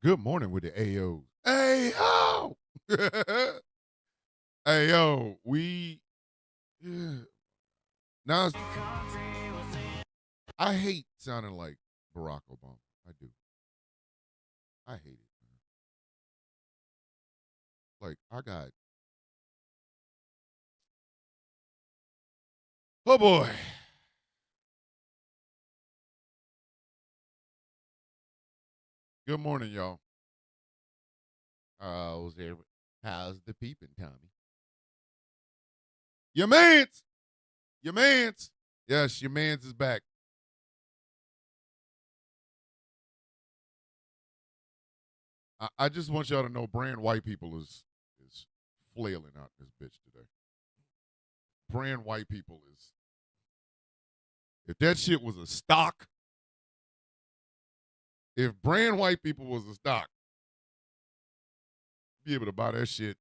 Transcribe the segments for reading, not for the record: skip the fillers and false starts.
Good morning with the AOs. Hey, yo! Hey, yo, yeah. Now, I hate sounding like Barack Obama. I do. I hate it, man. Like, oh boy. Good morning, y'all. How's the peeping, Tommy? Your man's! Your man's! Yes, your man's is back. I just want y'all to know brand white people is flailing out this bitch today. Brand white people is, if that shit was a stock, if brand white people was a stock, be able to buy that shit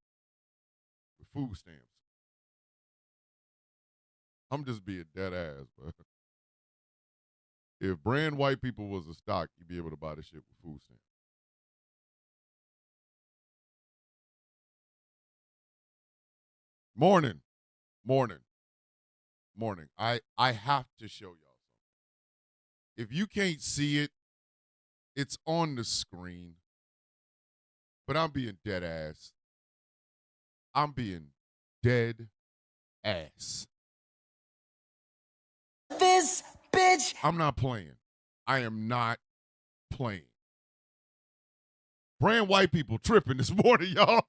with food stamps. I'm just being dead ass, bro. If brand white people was a stock, you'd be able to buy the shit with food stamps. Morning, morning, morning. I have to show y'all something. If you can't see it, it's on the screen. But I'm being dead ass. I'm being dead ass. This bitch. I'm not playing. I am not playing. Brand white people tripping this morning, y'all.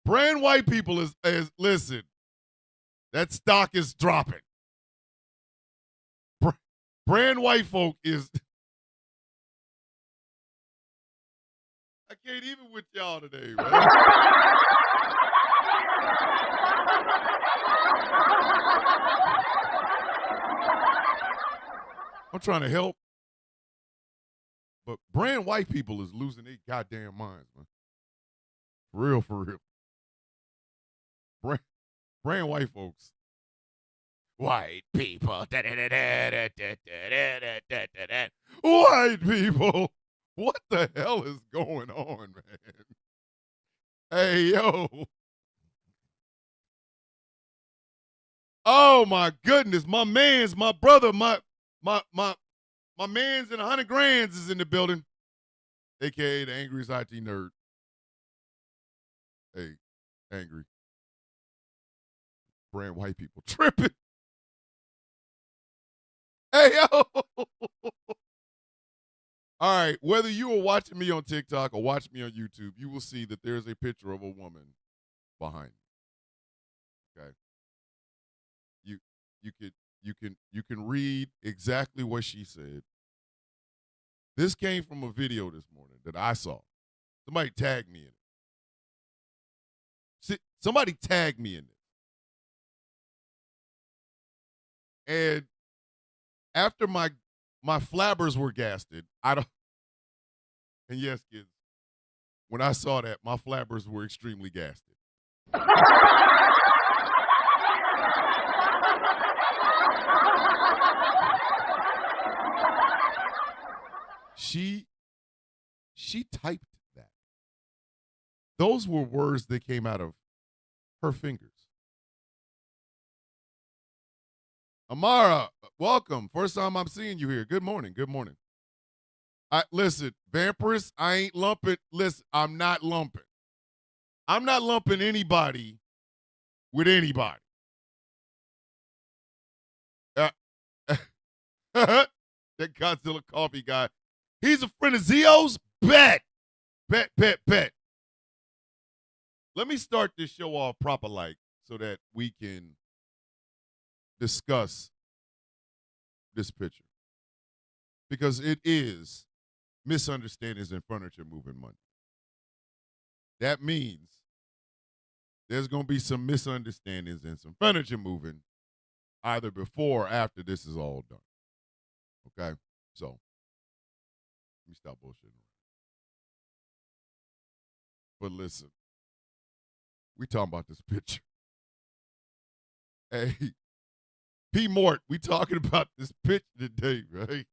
Brand white people is listen. That stock is dropping. Brand white folk is. I can't even with y'all today, man. I'm trying to help. But brand white people is losing their goddamn minds, man. For real, for real. Brand white folks. White people. White people. What the hell is going on, man? Hey, yo. Oh my goodness. My man's, my brother, my man's in 100 grands is in the building. AKA the angriest IT nerd. Hey, angry. Brand white people tripping. Hey, yo. All right, whether you are watching me on TikTok or watching me on YouTube, you will see that there's a picture of a woman behind me. Okay. You can read exactly what she said. This came from a video this morning that I saw. Somebody tagged me in it. Somebody tagged me in it. And after my flabbers were gasted, and yes, kids, when I saw that, my flabbers were extremely gasted. She typed that. Those were words that came out of her fingers. Amara, welcome. First time I'm seeing you here. Good morning. Good morning. Listen, Vampirous, I ain't lumping. Listen, I'm not lumping. I'm not lumping anybody with anybody. That Godzilla coffee guy. He's a friend of Zio's? Bet. Bet. Let me start this show off proper like so that we can discuss this picture. Because it is Misunderstandings in Furniture Moving Monday. That means there's going to be some misunderstandings and some furniture moving either before or after this is all done. Okay? So, let me stop bullshitting. But listen, we talking about this picture. Hey, P. Mort, we talking about this picture today, right?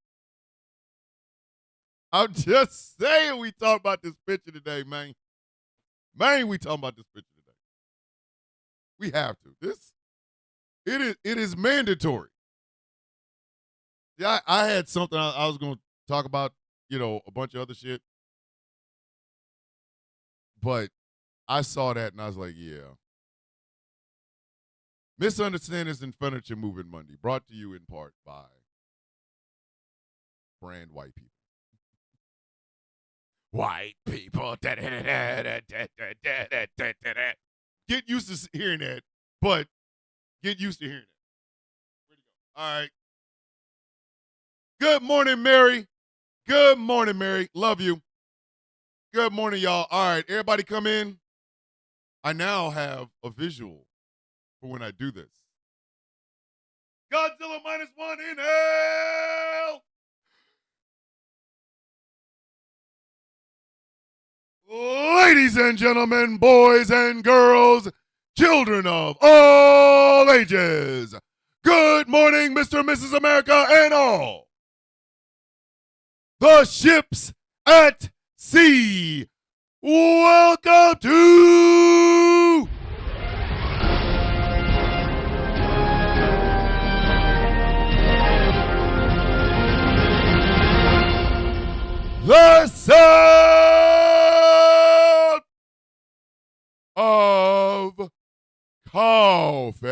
I'm just saying we talk about this picture today, man. Man, we talking about this picture today. We have to. It is mandatory. Yeah, I had something I was going to talk about, a bunch of other shit. But I saw that and I was like, yeah. Misunderstandings in Furniture Moving Monday, brought to you in part by Brand White People. White people. Get used to hearing that, but get used to hearing that. Where'd it go? All right. Good morning, Mary. Good morning, Mary. Love you. Good morning, y'all. All right, everybody come in. I now have a visual for when I do this. Godzilla -1 in hell. Ladies and gentlemen, boys and girls, children of all ages, good morning, Mr. and Mrs. America, and all. The ships at sea. Welcome to the sound of coffee.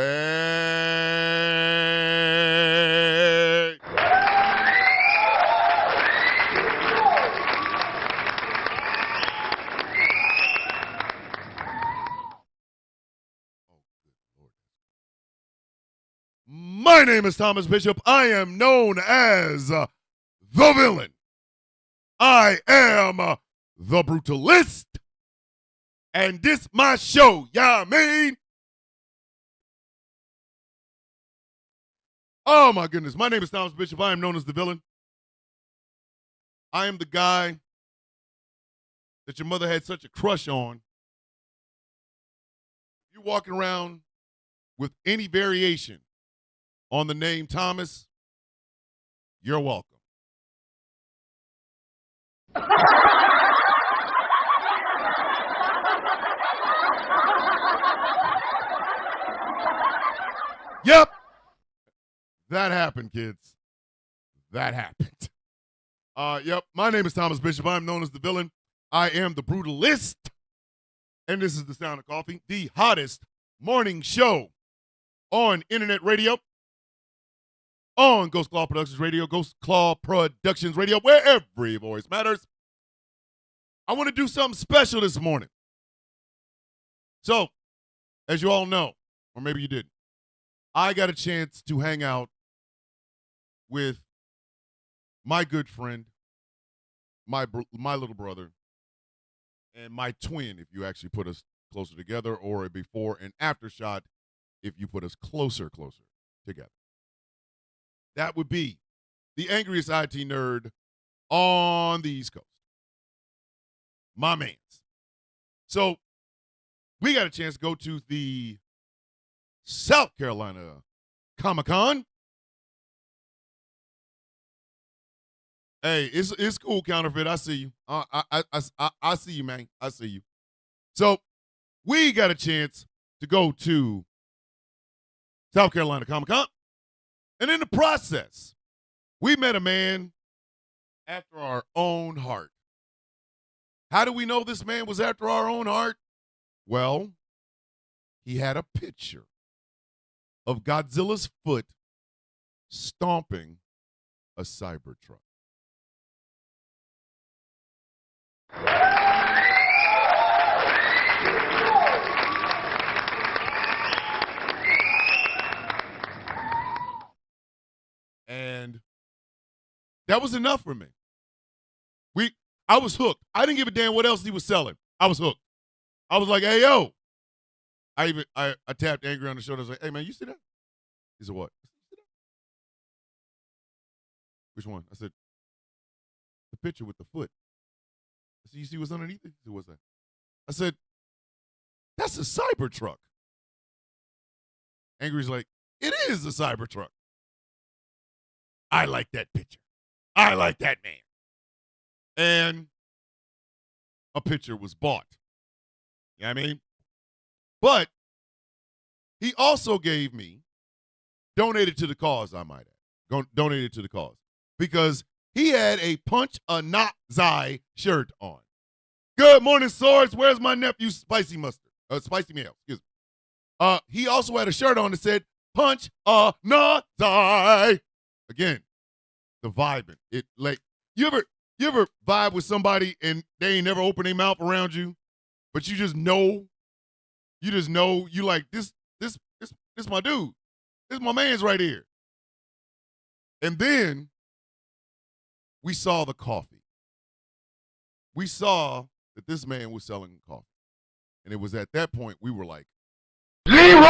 My name is Thomas Bishop. I am known as the villain. I am the brutalist. And this my show, y'all mean? Oh my goodness. My name is Thomas Bishop. I am known as the villain. I am the guy that your mother had such a crush on. You're walking around with any variation on the name Thomas, you're welcome. Yep. That happened, kids. That happened. Yep. My name is Thomas Bishop. I'm known as the villain. I am the brutalist. And this is the Sound of Coffee, the hottest morning show on internet radio, on Ghost Claw Productions Radio, Ghost Claw Productions Radio, where every voice matters. I want to do something special this morning. So, as you all know, or maybe you didn't, I got a chance to hang out with my good friend, my little brother, and my twin, if you actually put us closer together, or a before and after shot, if you put us closer together. That would be the angriest IT nerd on the East Coast. My mans. So we got a chance to go to the South Carolina Comic-Con. Hey, it's cool, Counterfeit. I see you. I see you, man. I see you. So we got a chance to go to South Carolina Comic-Con. And in the process, we met a man after our own heart. How do we know this man was after our own heart? Well, he had a picture of Godzilla's foot stomping a Cybertruck. And that was enough for me. I was hooked. I didn't give a damn what else he was selling. I was hooked. I was like, hey, yo. I tapped Angry on the shoulder. I was like, hey, man, you see that? He said, what? Which one? I said, the picture with the foot. I said, you see what's underneath it? He said, what's that? I said, that's a Cybertruck. Angry's like, it is a Cybertruck. I like that picture. I like that man. and a pitcher was bought. You know what I mean? But he also gave me, donated to the cause, I might add. Donated to the cause. Because he had a Punch a Nazi shirt on. Good morning, Swords. Where's my nephew, Spicy Mustard? Spicy Mayo, excuse me. He also had a shirt on that said, Punch a Nazi. Again, the vibing. It like you ever vibe with somebody and they ain't never opened their mouth around you, but you just know you like this my dude. This my man's right here. And then we saw the coffee. We saw that this man was selling coffee. And it was at that point we were like, Leroy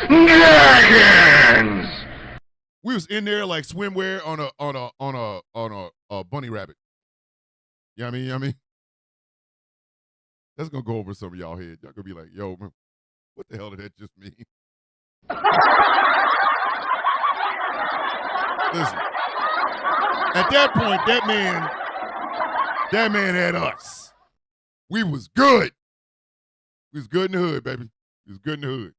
Jenkins! we was in there like swimwear on a bunny rabbit. You know what I mean? That's gonna go over some of y'all head. Y'all gonna be like, yo, man, what the hell did that just mean? Listen, at that point, that man had us. We was good. We was good in the hood, baby. We was good in the hood.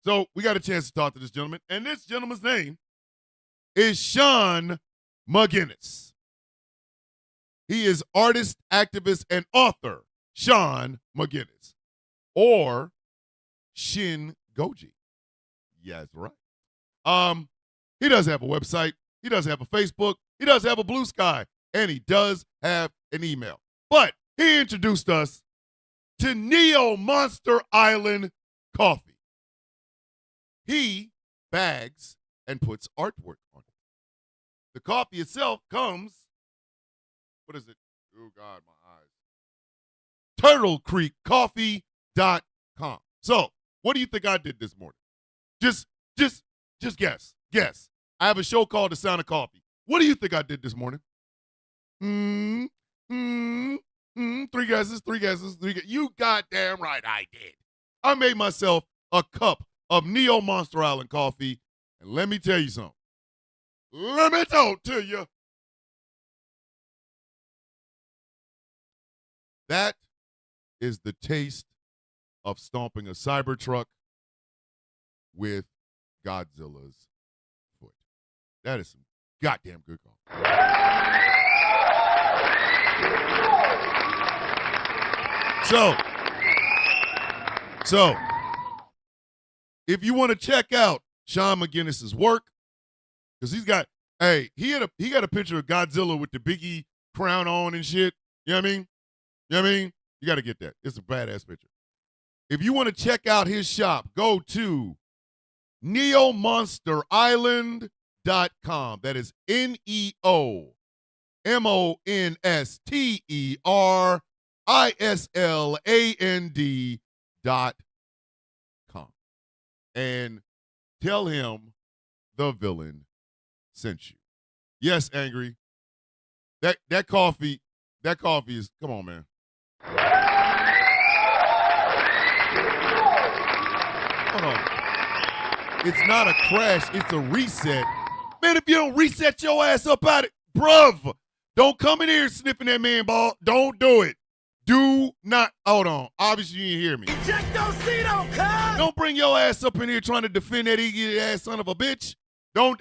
So we got a chance to talk to this gentleman, and this gentleman's name is Sean McGinnis. He is artist, activist, and author Sean McGinnis, or Shin Goji. Yeah, that's right. He does have a website. He does have a Facebook. He does have a Blue Sky, and he does have an email. But he introduced us to Neo Monster Island Coffee. He bags and puts artwork on it. The coffee itself comes, what is it? Oh, God, my eyes. TurtleCreekCoffee.com. So, what do you think I did this morning? Just guess. Guess. I have a show called The Sound of Coffee. What do you think I did this morning? Three guesses. You goddamn right I did. I made myself a cup of Neo Monster Island coffee, and let me tell you something. Let me talk to you. That is the taste of stomping a Cybertruck with Godzilla's foot. That is some goddamn good coffee. So, if you want to check out Sean McGinnis's work, because he got a picture of Godzilla with the Biggie crown on and shit. You know what I mean? You know what I mean? You got to get that. It's a badass picture. If you want to check out his shop, go to neomonsterisland.com. That is NeoMonsterisland.com. And tell him the villain sent you. Yes, Angry. That coffee is, come on, man. Hold on. It's not a crash, it's a reset. Man, if you don't reset your ass up out of it, bruv, don't come in here sniffing that man ball. Don't do it. Do not. Hold on. Obviously, you didn't hear me. Don't bring your ass up in here trying to defend that idiot ass son of a bitch.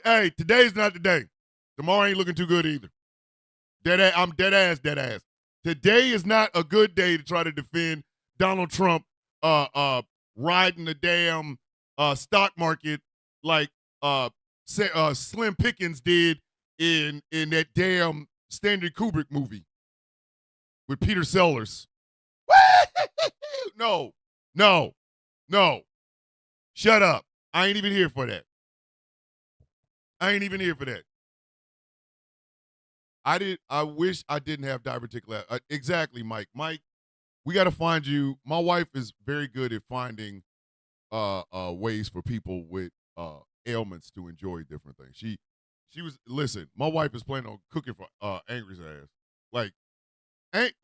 Hey, today's not the day. Tomorrow ain't looking too good either. I'm dead ass. Today is not a good day to try to defend Donald Trump riding the damn stock market like Slim Pickens did in that damn Stanley Kubrick movie with Peter Sellers. No. Shut up. I ain't even here for that. I wish I didn't have diverticular. Exactly, Mike. Mike, we got to find you. My wife is very good at finding ways for people with ailments to enjoy different things. She was, listen, my wife is planning on cooking for Angry's ass. Like,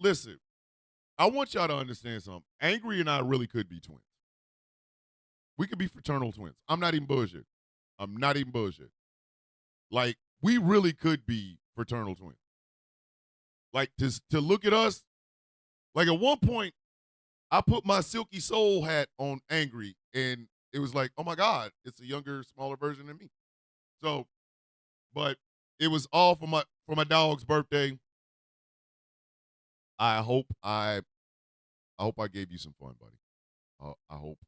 listen, I want y'all to understand something. Angry and I really could be twins. We could be fraternal twins. I'm not even bullshit. Like, we really could be fraternal twins. Like to look at us, like at one point, I put my Silky Soul hat on angry, and it was like, oh my God, it's a younger, smaller version of me. So, but it was all for my dog's birthday. I hope I gave you some fun, buddy. I hope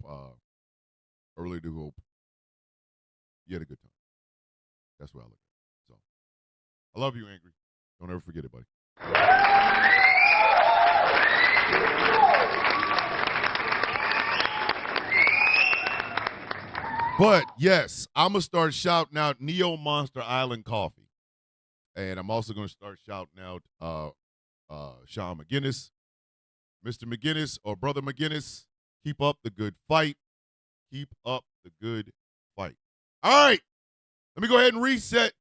I really do hope you had a good time. That's what I look at. So I love you, Angry. Don't ever forget it, buddy. But yes, I'm gonna start shouting out Neo Monster Island Coffee, and I'm also gonna start shouting out Sean McGinnis, Mr. McGinnis or Brother McGinnis. Keep up the good fight. Keep up the good fight. All right, let me go ahead and reset.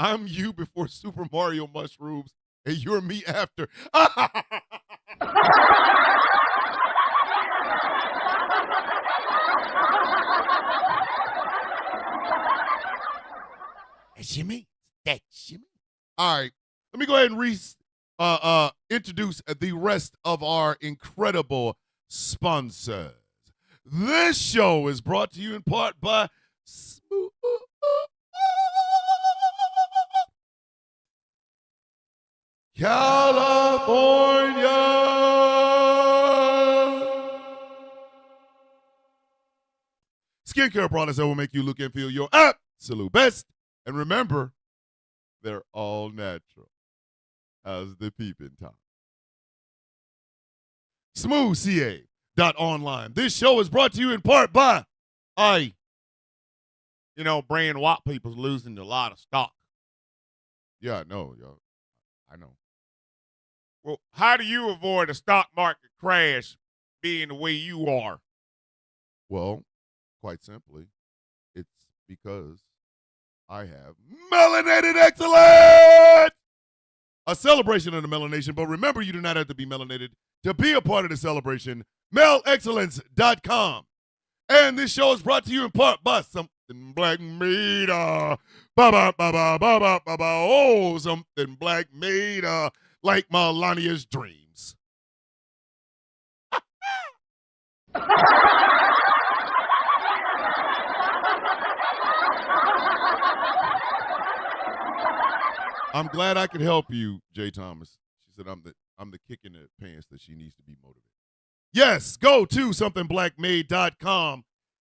I'm you before Super Mario Mushrooms, and you're me after. That's you mean. That's you mean. All right, let me go ahead and introduce the rest of our incredible sponsors. This show is brought to you in part by Smooth. California. Skincare products that will make you look and feel your absolute best. And remember, they're all natural. How's the peeping time? SmoothCA.online. This show is brought to you in part by Brand Watt people's losing a lot of stock. Yeah, I know, yo. I know. Well, how do you avoid a stock market crash being the way you are? Well, quite simply, it's because I have melanated excellence! A celebration of the melanation, but remember, you do not have to be melanated to be a part of the celebration. MELExcellence.com. And this show is brought to you in part by Something Black Made. Oh, Something Black Made like Melania's dreams. I'm glad I could help you, Jay Thomas. She said I'm the kick in the pants that she needs to be motivated. Yes, go to somethingblackmade.com.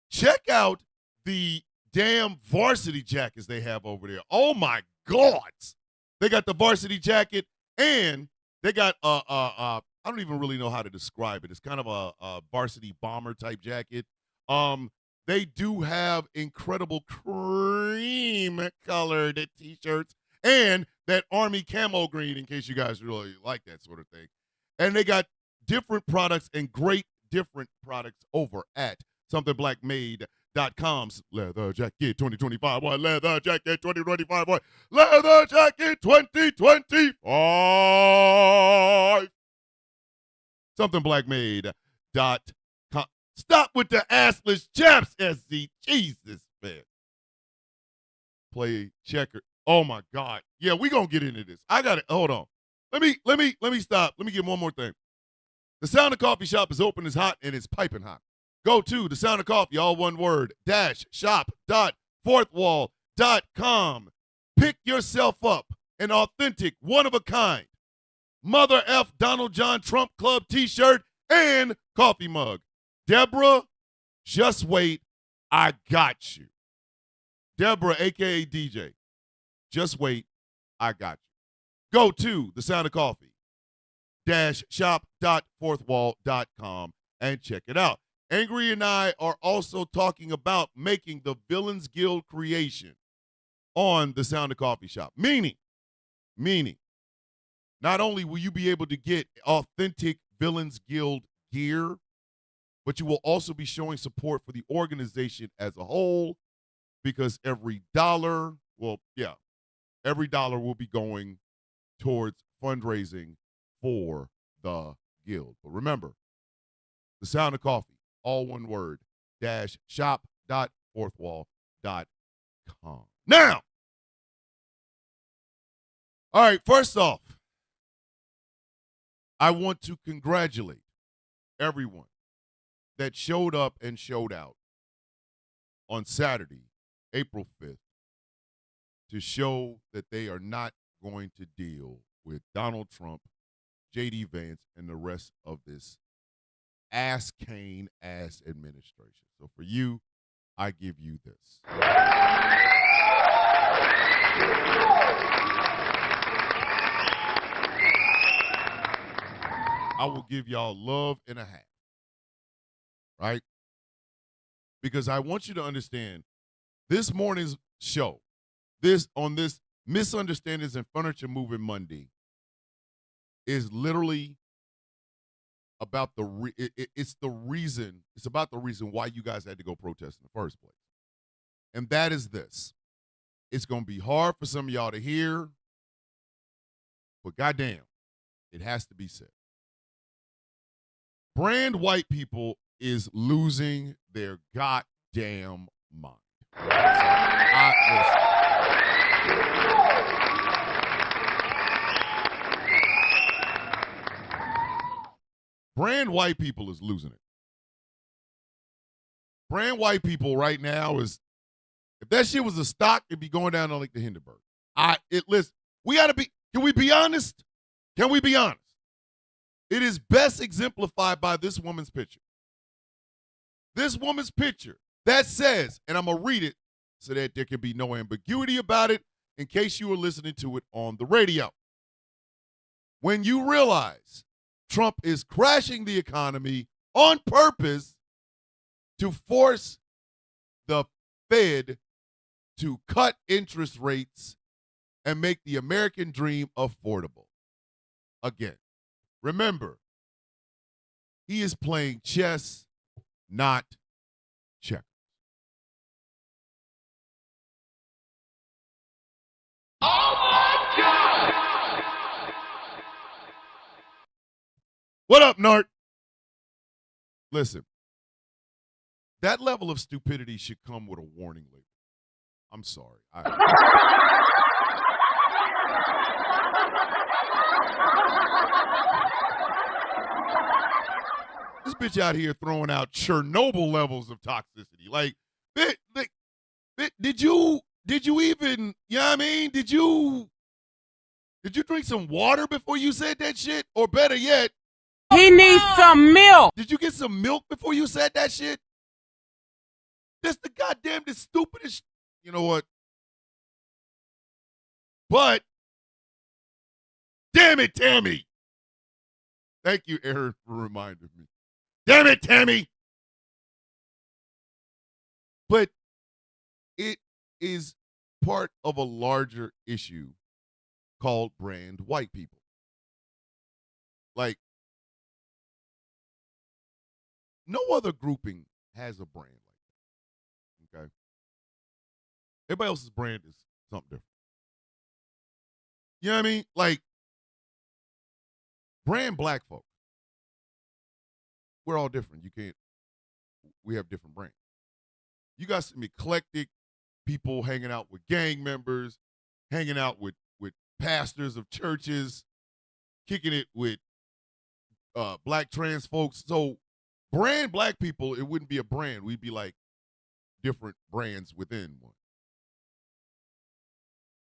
Check out the damn varsity jackets they have over there. Oh my God. They got the varsity jacket and they got I don't even really know how to describe it. It's kind of a varsity bomber type jacket. They do have incredible cream colored t-shirts and that army camo green in case you guys really like that sort of thing. And they got different products and great different products over at somethingblackmade.com's leather jacket 2025. Boy, leather jacket 2025. Boy, leather jacket 2025. Somethingblackmade.com. Stop with the assless chaps, SC. Jesus, man. Play checker. Oh my God. Yeah, we gonna get into this. I got it. Hold on. Let me stop. Let me get one more thing. The Sound of Coffee shop is open, it's hot, and it's piping hot. Go to the Sound of Coffee, all one word, shop.fourthwall.com. Pick yourself up an authentic, one-of-a-kind Mother F. Donald John Trump Club t-shirt and coffee mug. Deborah, just wait. I got you. Deborah, a.k.a. DJ. Just wait. I got you. Go to the Sound of Coffee shop.fourthwall.com and check it out. Angry and I are also talking about making the Villains Guild creation on the Sound of Coffee shop. Meaning, not only will you be able to get authentic Villains Guild gear, but you will also be showing support for the organization as a whole because every dollar will be going towards fundraising for the guild. But remember, the Sound of Coffee, all one word, shop.fourthwall.com. Now, All right, first off, I want to congratulate everyone that showed up and showed out on Saturday, April 5th, to show that they are not going to deal with Donald Trump, J.D. Vance, and the rest of this ass-cane ass administration. So for you, I give you this. I will give y'all love and a half, right? Because I want you to understand this morning's show, this Misunderstandings and Furniture Moving Monday, is literally about it's about the reason why you guys had to go protest in the first place. And that is this. It's going to be hard for some of y'all to hear, but goddamn, it has to be said. Brand white people is losing their goddamn mind. Listen. Brand white people is losing it. Brand white people right now is, if that shit was a stock, it'd be going down on like the Hindenburg. Listen, can we be honest? Can we be honest? It is best exemplified by this woman's picture. This woman's picture that says, and I'm going to read it so that there can be no ambiguity about it in case you were listening to it on the radio. When you realize Trump is crashing the economy on purpose to force the Fed to cut interest rates and make the American dream affordable. Again, remember, he is playing chess, not checkers. Oh my God! What up, Nart? Listen, that level of stupidity should come with a warning label. I'm sorry. This bitch out here throwing out Chernobyl levels of toxicity. Like, did you even, you know what I mean? Did you drink some water before you said that shit? Or better yet, he needs some milk. did you get some milk before you said that shit? That's the stupidest. You know what? But, damn it, Tammy. Thank you, Aaron, for reminding me. Damn it, Tammy. But it is part of a larger issue called brand white people. Like, no other grouping has a brand like that. Okay? Everybody else's brand is something different. You know what I mean? Like, brand black folk. We're all different. We have different brands. You got some eclectic people hanging out with gang members, hanging out with pastors of churches, kicking it with black trans folks. So brand black people, it wouldn't be a brand. We'd be like different brands within one.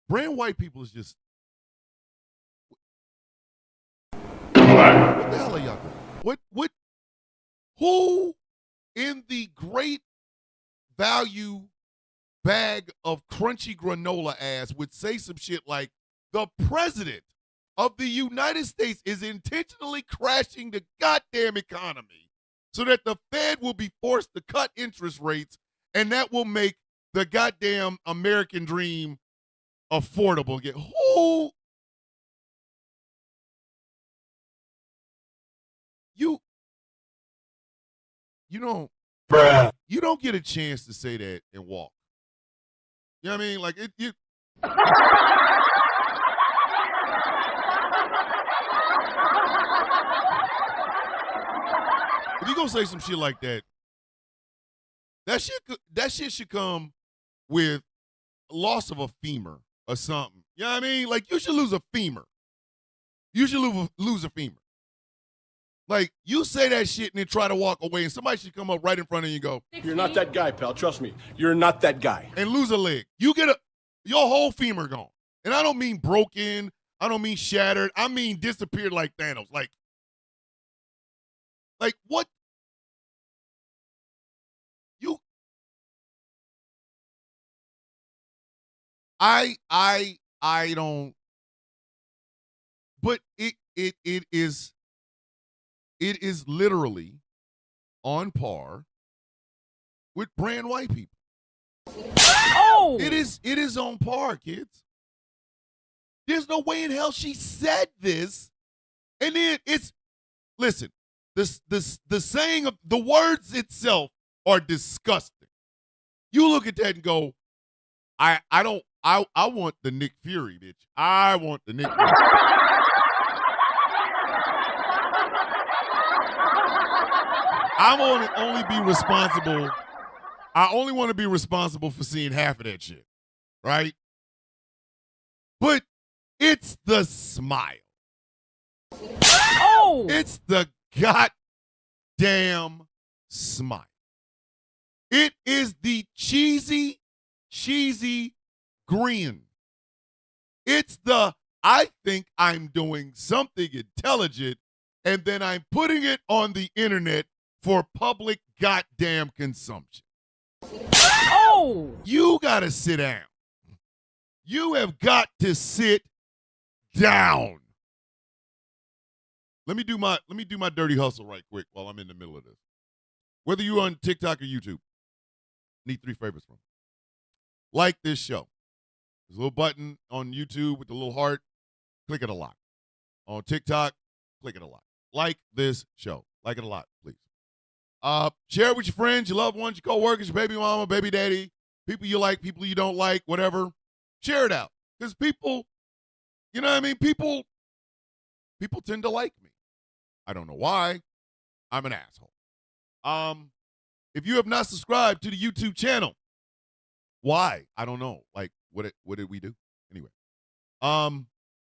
Brand white people is just, what the hell are y'all doing? Who in the great value bag of crunchy granola ass would say some shit like, the president of the United States is intentionally crashing the goddamn economy so that the Fed will be forced to cut interest rates, and that will make the goddamn American dream affordable again? Who? You don't get a chance to say that and walk. You know what I mean? Like, if you gonna say some shit like that, that shit should come with loss of a femur or something. You know what I mean? Like, you should lose a femur. You should lose a femur. Like, you say that shit and then try to walk away, and somebody should come up right in front of you and go, You're not that guy, pal. Trust me. You're not that guy. and lose a leg. You get your whole femur gone. And I don't mean broken. I don't mean shattered. I mean disappeared like Thanos. Like what? I don't. But it is literally on par with brand white people. Oh! It is on par, kids. There's no way in hell she said this. And then listen, the saying of the words itself are disgusting. You look at that and go, I want the Nick Fury, bitch. I want the Nick Fury. I only want to be responsible for seeing half of that shit, right? But it's the smile. Oh! It's the goddamn smile. It is the cheesy grin. It's the, I think I'm doing something intelligent, and then I'm putting it on the internet for public goddamn consumption. Oh! You gotta sit down. You have got to sit down. Let me do my dirty hustle right quick while I'm in the middle of this. Whether you're on TikTok or YouTube, need 3 favors from you. Like this show. There's a little button on YouTube with the little heart. Click it a lot. On TikTok, click it a lot. Like this show. Like it a lot, please. Share it with your friends, your loved ones, your coworkers, your baby mama, baby daddy, people you like, people you don't like, whatever. Share it out. Because people, you know what I mean? People tend to like me. I don't know why. I'm an asshole. If you have not subscribed to the YouTube channel, why? I don't know. Like, what did we do? Anyway.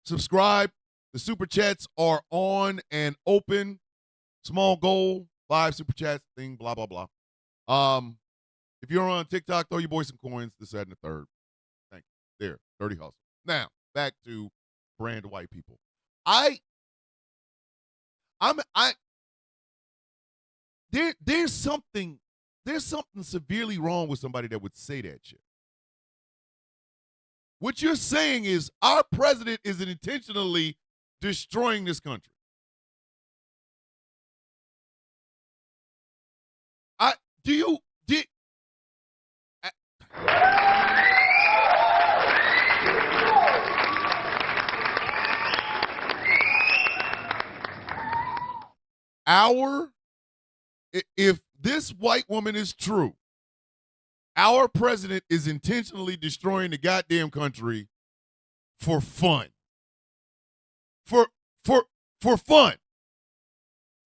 Subscribe. The super chats are on and open. Small goal, 5 super chats, thing, blah, blah, blah. If you're on TikTok, throw your boy some coins, this, that, and the third. Thank you. There, dirty hustle. Now, back to brand white people. There's something severely wrong with somebody that would say that shit. What you're saying is our president is intentionally destroying this country. If this white woman is true, our president is intentionally destroying the goddamn country for fun. For fun.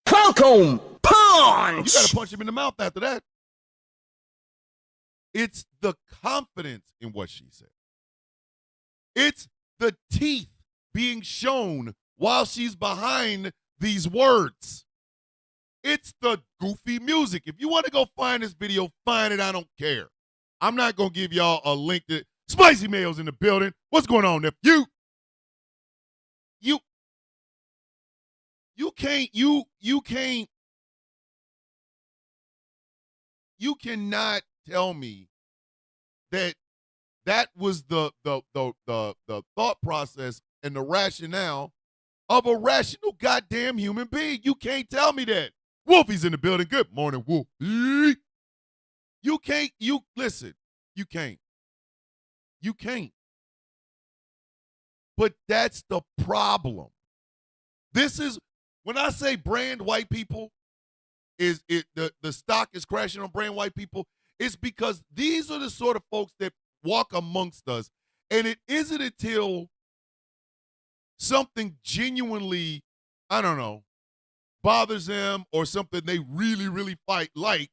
Falcon punch. You gotta punch him in the mouth after that. It's the confidence in what she said. It's the teeth being shown while she's behind these words. It's the goofy music. If you want to go find this video, find it. I don't care. I'm not going to give y'all a link to Spicy Mayo's in the building. What's going on there? You cannot tell me that was the thought process and the rationale of a rational goddamn human being. You can't tell me that. Wolfie's in the building. Good morning, Wolfie. You can't. Listen. You can't. But that's the problem. This is when I say brand white people. The stock is crashing on brand white people. It's because these are the sort of folks that walk amongst us, and it isn't until something genuinely, I don't know, bothers them or something they really, really fight like,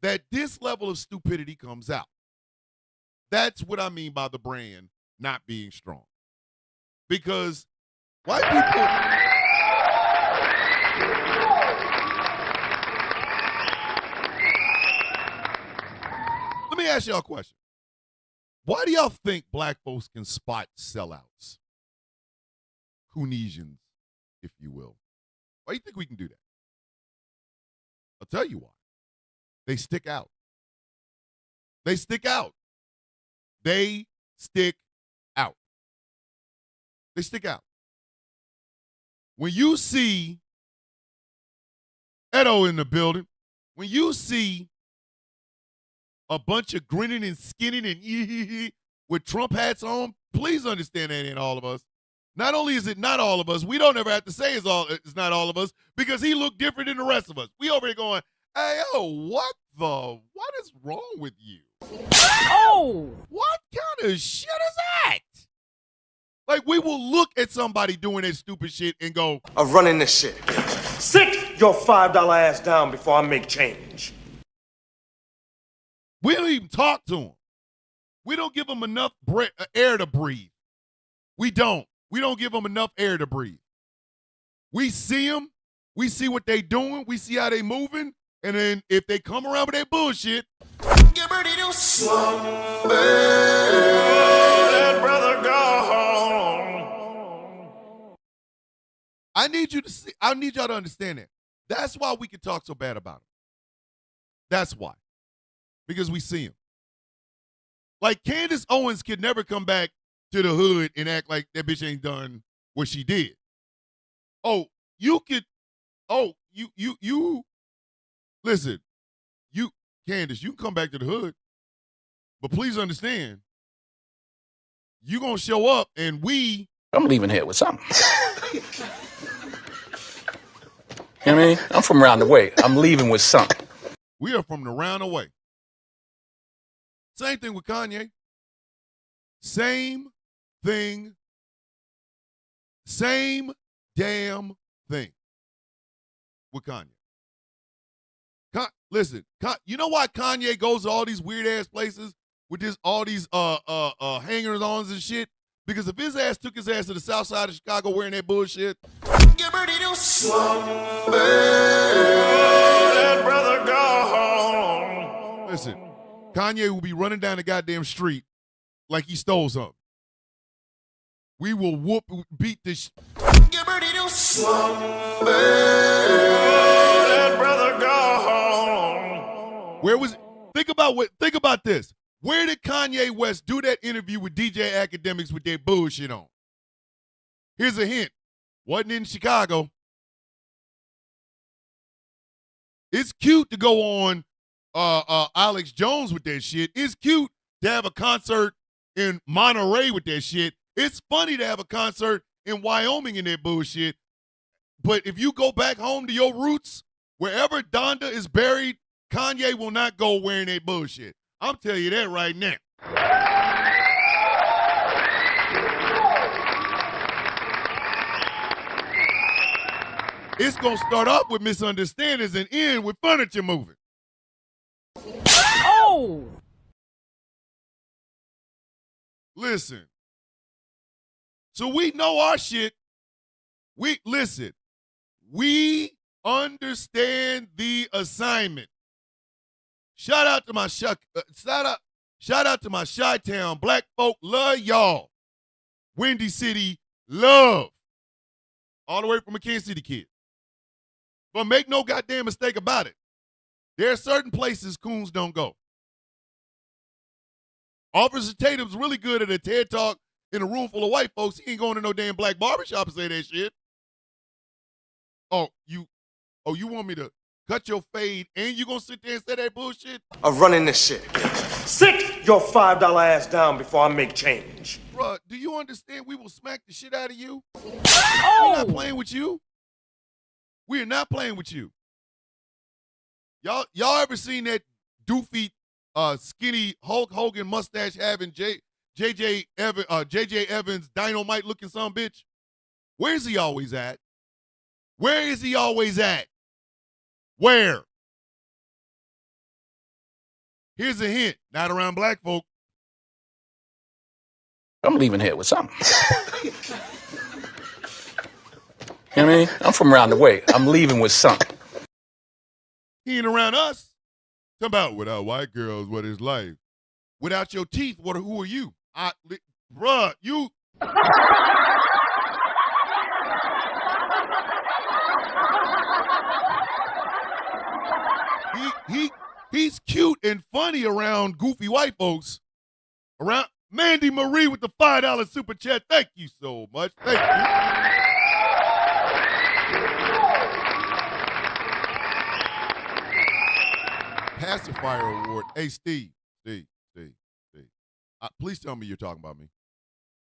that this level of stupidity comes out. That's what I mean by the brand not being strong. Because white people. Let me ask y'all a question. Why do y'all think black folks can spot sellouts? Coonesians, if you will. Why do you think we can do that? I'll tell you why. They stick out. They stick out. They stick out. They stick out. When you see Edo in the building, when you see a bunch of grinning and skinning and with Trump hats on, please understand that ain't all of us. Not only is it not all of us, we don't ever have to say it's not all of us because he looked different than the rest of us. We over here going, hey, what is wrong with you? Oh! What kind of shit is that? Like, we will look at somebody doing that stupid shit and go, I'm running this shit. Sit your $5 ass down before I make change. we don't even talk to them. We don't give them enough air to breathe. We don't. We don't give them enough air to breathe. We see them. We see what they doing. We see how they moving. And then if they come around with that bullshit, Get ready to slumber. Let brother go home. I need y'all to understand that. That's why we can talk so bad about them. That's why. Because we see them. Like Candace Owens could never come back to the hood and act like that bitch ain't done what she did. Oh, you could, listen, Candace, you can come back to the hood, but please understand, you gonna show up and I'm leaving here with something. You know what I mean? I'm from around the way. I'm leaving with something. we are from the round away. Same thing with Kanye. Same thing. Same damn thing with Kanye. Listen, you know why Kanye goes to all these weird ass places with all these hangers ons and shit? Because if his ass took his ass to the south side of Chicago wearing that bullshit, Get ready to slumber. Let brother go home. listen, Kanye will be running down the goddamn street like he stole something. We will beat this. Get ready to slumber. Let brother go home. Where was it? Think about this. Where did Kanye West do that interview with DJ Academics with their bullshit on? Here's a hint. Wasn't in Chicago. It's cute to go on Alex Jones with that shit. It's cute to have a concert in Monterey with that shit. It's funny to have a concert in Wyoming in that bullshit. But if you go back home to your roots, wherever Donda is buried, Kanye will not go wearing that bullshit. I'm telling you that right now. It's going to start off with misunderstandings and end with furniture moving. Oh! Listen. So we know our shit. We understand the assignment. Shout out to my shout out to my Chi-Town black folk. Love y'all. Windy City, love. All the way from a Kansas City kid. But make no goddamn mistake about it. There are certain places coons don't go. Officer Tatum's really good at a TED Talk in a room full of white folks. He ain't going to no damn black barbershop and say that shit. Oh, you want me to cut your fade and you gonna sit there and say that bullshit? I'm running this shit. Sit your $5 ass down before I make change. Bruh, do you understand we will smack the shit out of you? Oh! We're not playing with you. We are not playing with you. Y'all ever seen that doofy, skinny Hulk Hogan mustache having JJ Evans dynamite looking son of a bitch? Where's he always at? Where is he always at? Where? Here's a hint. Not around black folk. I'm leaving here with something. You know what I mean? I'm from around the way. I'm leaving with something. He ain't around us. Talk about without white girls, what is life? Without your teeth, who are you? Bruh, you. He's cute and funny around goofy white folks. Around Mandy Marie with the $5 super chat. Thank you so much. Thank you. Pacifier Award. Hey, Steve. Please tell me you're talking about me.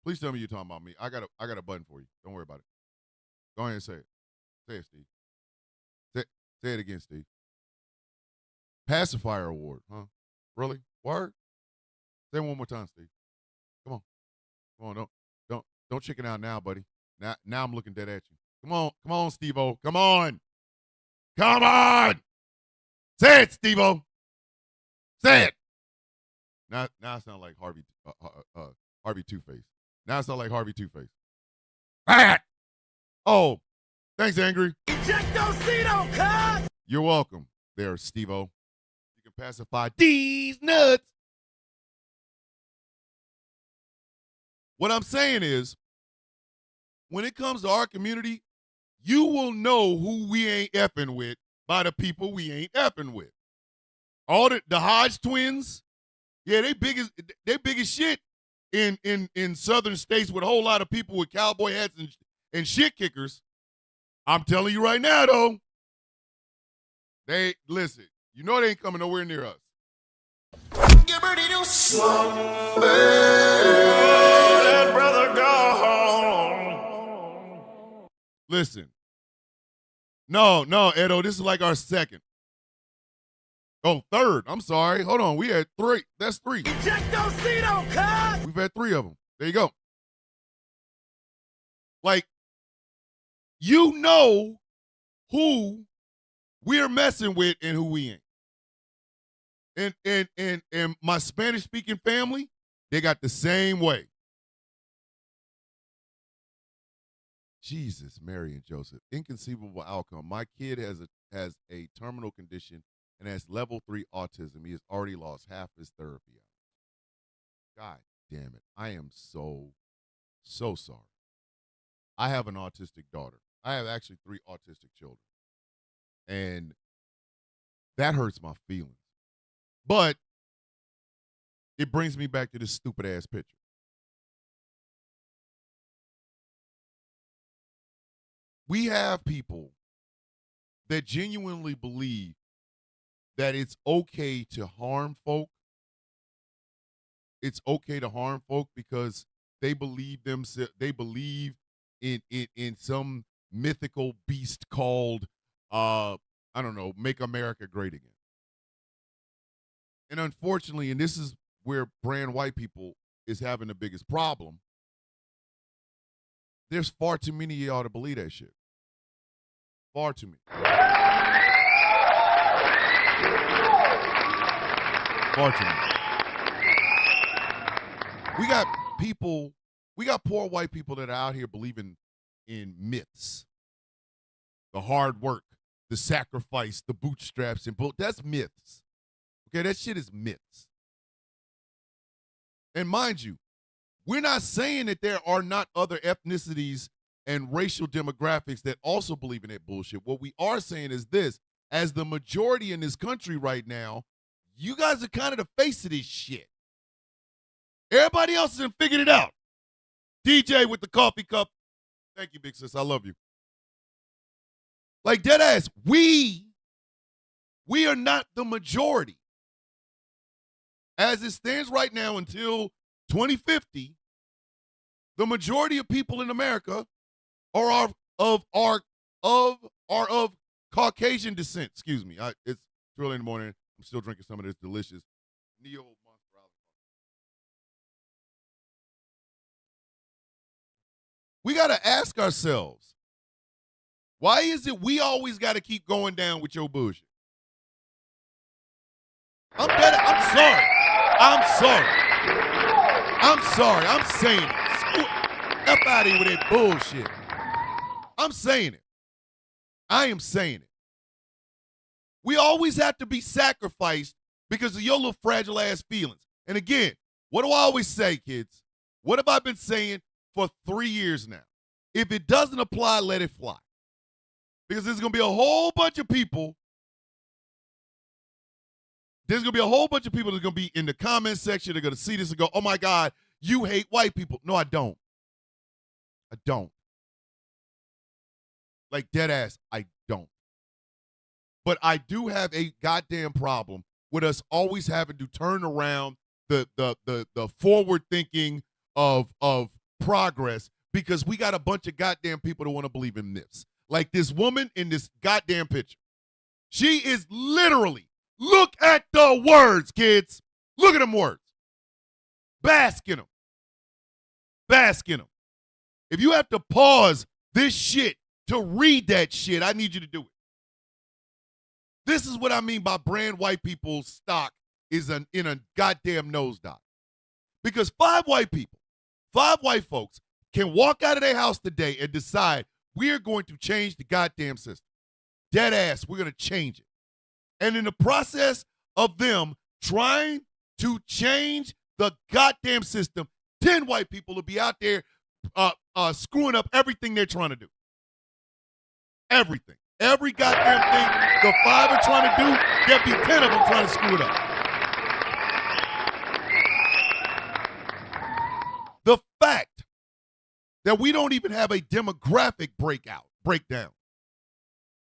Please tell me you're talking about me. I got a button for you. Don't worry about it. Go ahead and say it. Say it, Steve. Say it again, Steve. Pacifier Award, huh? Really? Word? Say it one more time, Steve. Come on. Don't chicken out now, buddy. Now I'm looking dead at you. Come on, Steve-O. Come on. Say it, Steve-O. Say it. Now I sound like Harvey Two-Face. Now I sound like Harvey Two-Face. Bad. Oh, thanks, Angry. Ejectocito, cuz! You're welcome there, Steve-O. You can pacify these nuts. What I'm saying is, when it comes to our community, you will know who we ain't effing with by the people we ain't effing with. All the Hodge twins, yeah, they big as shit in southern states with a whole lot of people with cowboy hats and shit kickers. I'm telling you right now, though, listen, you know they ain't coming nowhere near us. Let brother go home. Listen. No, Edo, this is like our second. Oh, third. I'm sorry. Hold on. We had 3. That's 3. Ejectocito, cuz! We've had 3 of them. There you go. Like, you know who we're messing with and who we ain't. And my Spanish-speaking family, they got the same way. Jesus, Mary and Joseph. Inconceivable outcome. My kid has a terminal condition and has level 3 autism. He has already lost half his therapy hours. God damn it. I am so sorry. I have an autistic daughter. I have actually 3 autistic children. And that hurts my feelings. But it brings me back to this stupid-ass picture. We have people that genuinely believe that it's okay to harm folk. It's okay to harm folk because they believe in some mythical beast called I don't know, Make America Great Again. And unfortunately, and this is where brand white people is having the biggest problem, there's far too many of y'all to believe that shit. Far too many. Far too many. We got poor white people that are out here believing in myths. The hard work, the sacrifice, the bootstraps, and that's myths. Okay, that shit is myths. And mind you, we're not saying that there are not other ethnicities and racial demographics that also believe in that bullshit. What we are saying is this: as the majority in this country right now, you guys are kind of the face of this shit. Everybody else has figured it out. DJ with the coffee cup. Thank you, big sis. I love you. Like dead ass, we are not the majority. As it stands right now until 2050, the majority of people in America are of Caucasian descent. Excuse me. It's too early in the morning. I'm still drinking some of this delicious Neo Monster Island. We got to ask ourselves, why is it we always got to keep going down with your bullshit? I'm sorry. I'm sorry. I'm saying it. F out of here with that bullshit. I'm saying it. I am saying it. We always have to be sacrificed because of your little fragile ass feelings. And again, what do I always say, kids? What have I been saying for 3 years now? If it doesn't apply, let it fly. Because there's going to be a whole bunch of people. There's going to be a whole bunch of people that's going to be in the comment section. They're going to see this and go, oh my God, you hate white people. No, I don't. I don't. Like dead ass, I don't. But I do have a goddamn problem with us always having to turn around the forward thinking of progress because we got a bunch of goddamn people that want to believe in myths. Like this woman in this goddamn picture. She is literally, look at the words, kids. Look at them words. Bask in them. Bask in them. If you have to pause this shit to read that shit, I need you to do it. This is what I mean by brand white people's stock is in a goddamn nosedive. Because 5 white people, 5 white folks can walk out of their house today and decide we're going to change the goddamn system. Dead ass, we're going to change it. And in the process of them trying to change the goddamn system, 10 white people will be out there screwing up everything they're trying to do. Everything. Every goddamn thing the 5 are trying to do, there'll be 10 of them trying to screw it up. The fact that we don't even have a demographic breakdown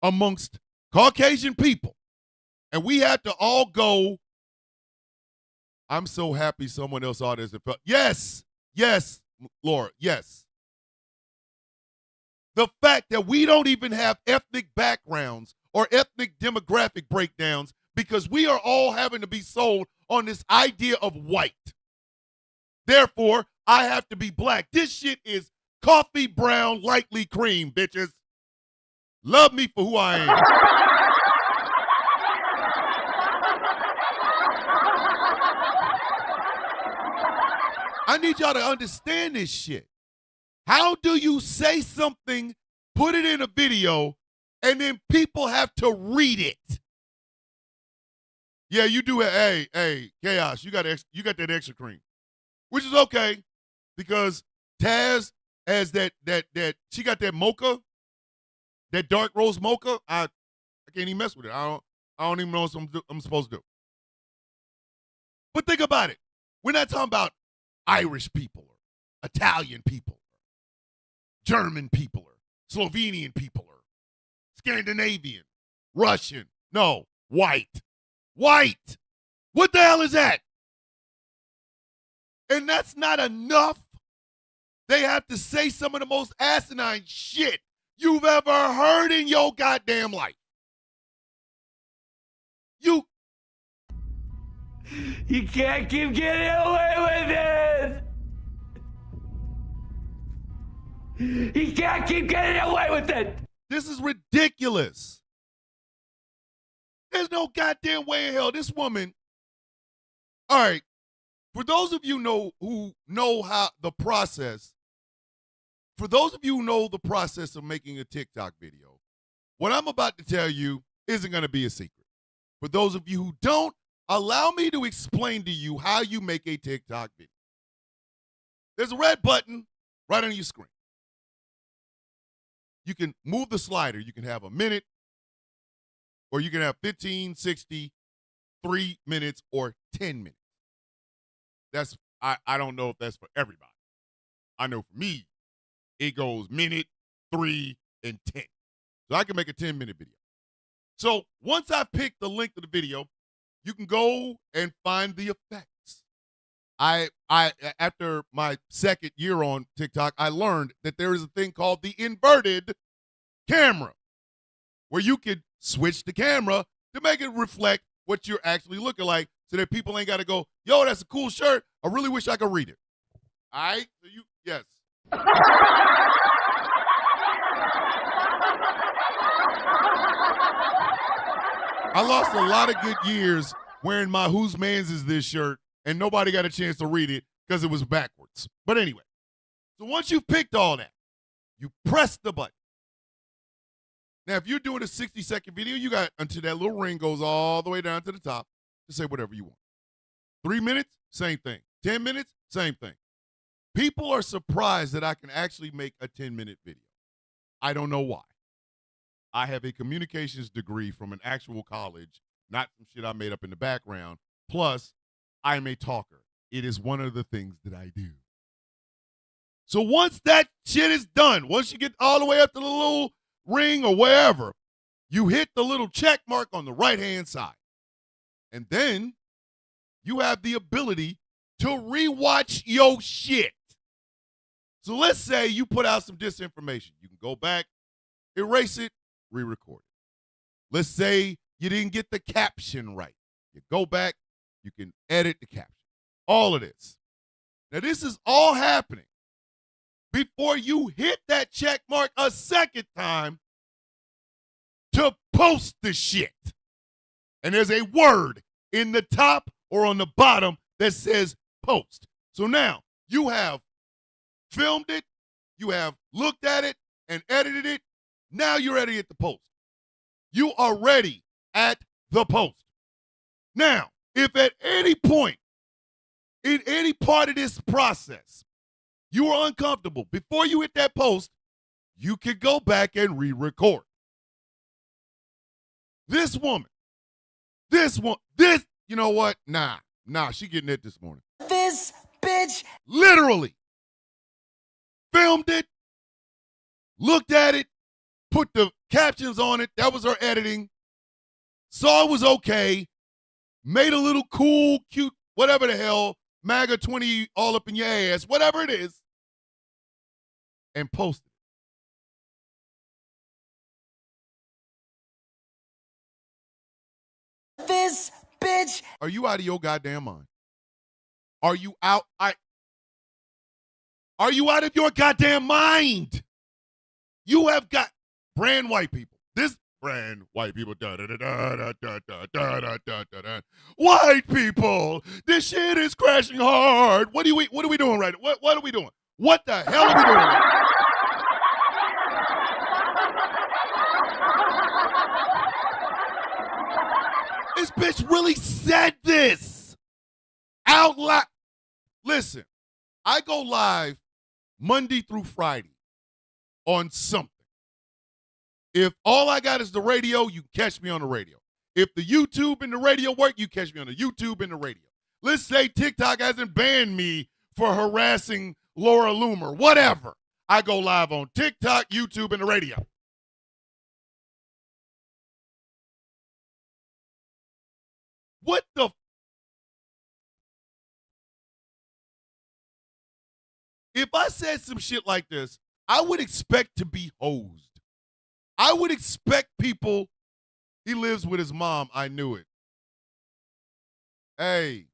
amongst Caucasian people, and we had to all go, I'm so happy someone else saw this and felt, yes, Laura, yes. The fact that we don't even have ethnic backgrounds or ethnic demographic breakdowns because we are all having to be sold on this idea of white. Therefore, I have to be black. This shit is coffee brown, lightly cream, bitches. Love me for who I am. I need y'all to understand this shit. How do you say something, put it in a video, and then people have to read it? Yeah, you do it. Hey, Chaos, you got that extra cream, which is okay because Taz has that she got that mocha, that dark roast mocha. I can't even mess with it. I don't even know what I'm supposed to do. But think about it. We're not talking about Irish people or Italian people. German people or Slovenian people or Scandinavian, Russian. No, white. White. What the hell is that? And that's not enough. They have to say some of the most asinine shit you've ever heard in your goddamn life. You can't keep getting away with this! He can't keep getting away with it! This is ridiculous. There's no goddamn way in hell. This woman, all right, for those of you who know how the process, for those of you who know the process of making a TikTok video, what I'm about to tell you isn't going to be a secret. For those of you who don't, allow me to explain to you how you make a TikTok video. There's a red button right on your screen. You can move the slider. You can have a minute, or you can have 15, 60, 3 minutes, or 10 minutes. That's I don't know if that's for everybody. I know for me, it goes minute, 3, and 10. So I can make a 10-minute video. So once I pick the length of the video, you can go and find the effects. I after my second year on TikTok, I learned that there is a thing called the inverted camera, where you could switch the camera to make it reflect what you're actually looking like, so that people ain't got to go, yo, that's a cool shirt. I really wish I could read it. All right? So yes. I lost a lot of good years wearing my Whose Mans Is This shirt, and nobody got a chance to read it because it was backwards. But anyway, so once you've picked all that, you press the button. Now, if you're doing a 60-second video, you got until that little ring goes all the way down to the top to say whatever you want. 3 minutes, same thing. 10 minutes, same thing. People are surprised that I can actually make a 10-minute video. I don't know why. I have a communications degree from an actual college, not some shit I made up in the background. Plus, I'm a talker. It is one of the things that I do. So once that shit is done, once you get all the way up to the little ring or wherever, you hit the little check mark on the right-hand side. And then you have the ability to rewatch your shit. So let's say you put out some disinformation. You can go back, erase it, re-record it. Let's say you didn't get the caption right. You go back, you can edit the caption. All of this. Now, this is all happening before you hit that check mark a second time to post the shit. And there's a word in the top or on the bottom that says post. So now you have filmed it, you have looked at it and edited it. Now you're ready at the post. You are ready at the post. Now, if at any point, in any part of this process, you are uncomfortable, before you hit that post, you can go back and re-record. This, you know what? Nah, she getting it this morning. This bitch. Literally filmed it, looked at it, put the captions on it. That was her editing. Saw it was okay. Made a little cool, cute, whatever the hell, MAGA 20 all up in your ass, whatever it is, and posted it. This bitch. Are you out of your goddamn mind? Are you out? Are you out of your goddamn mind? You have got brand white people. This brand white people. Da da da da da da da da da da da. White people. This shit is crashing hard. What are we doing right now? What are we doing? What the hell are we doing right now? This bitch really said this out loud. Listen, I go live Monday through Friday on something. If all I got is the radio, you catch me on the radio. If the YouTube and the radio work, you catch me on the YouTube and the radio. Let's say TikTok hasn't banned me for harassing Laura Loomer, whatever. I go live on TikTok, YouTube, and the radio. What the? If I said some shit like this, I would expect to be hosed. I would expect people, he lives with his mom, I knew it. Hey,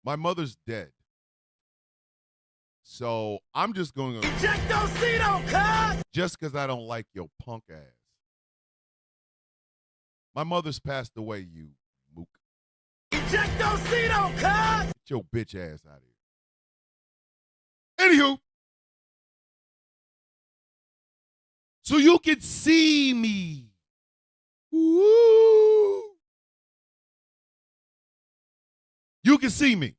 my mother's dead. So I'm just going to. Just because I don't like your punk ass. My mother's passed away, you mook. Get your bitch ass out of here. Anywho. So you can see me. Woo. You can see me.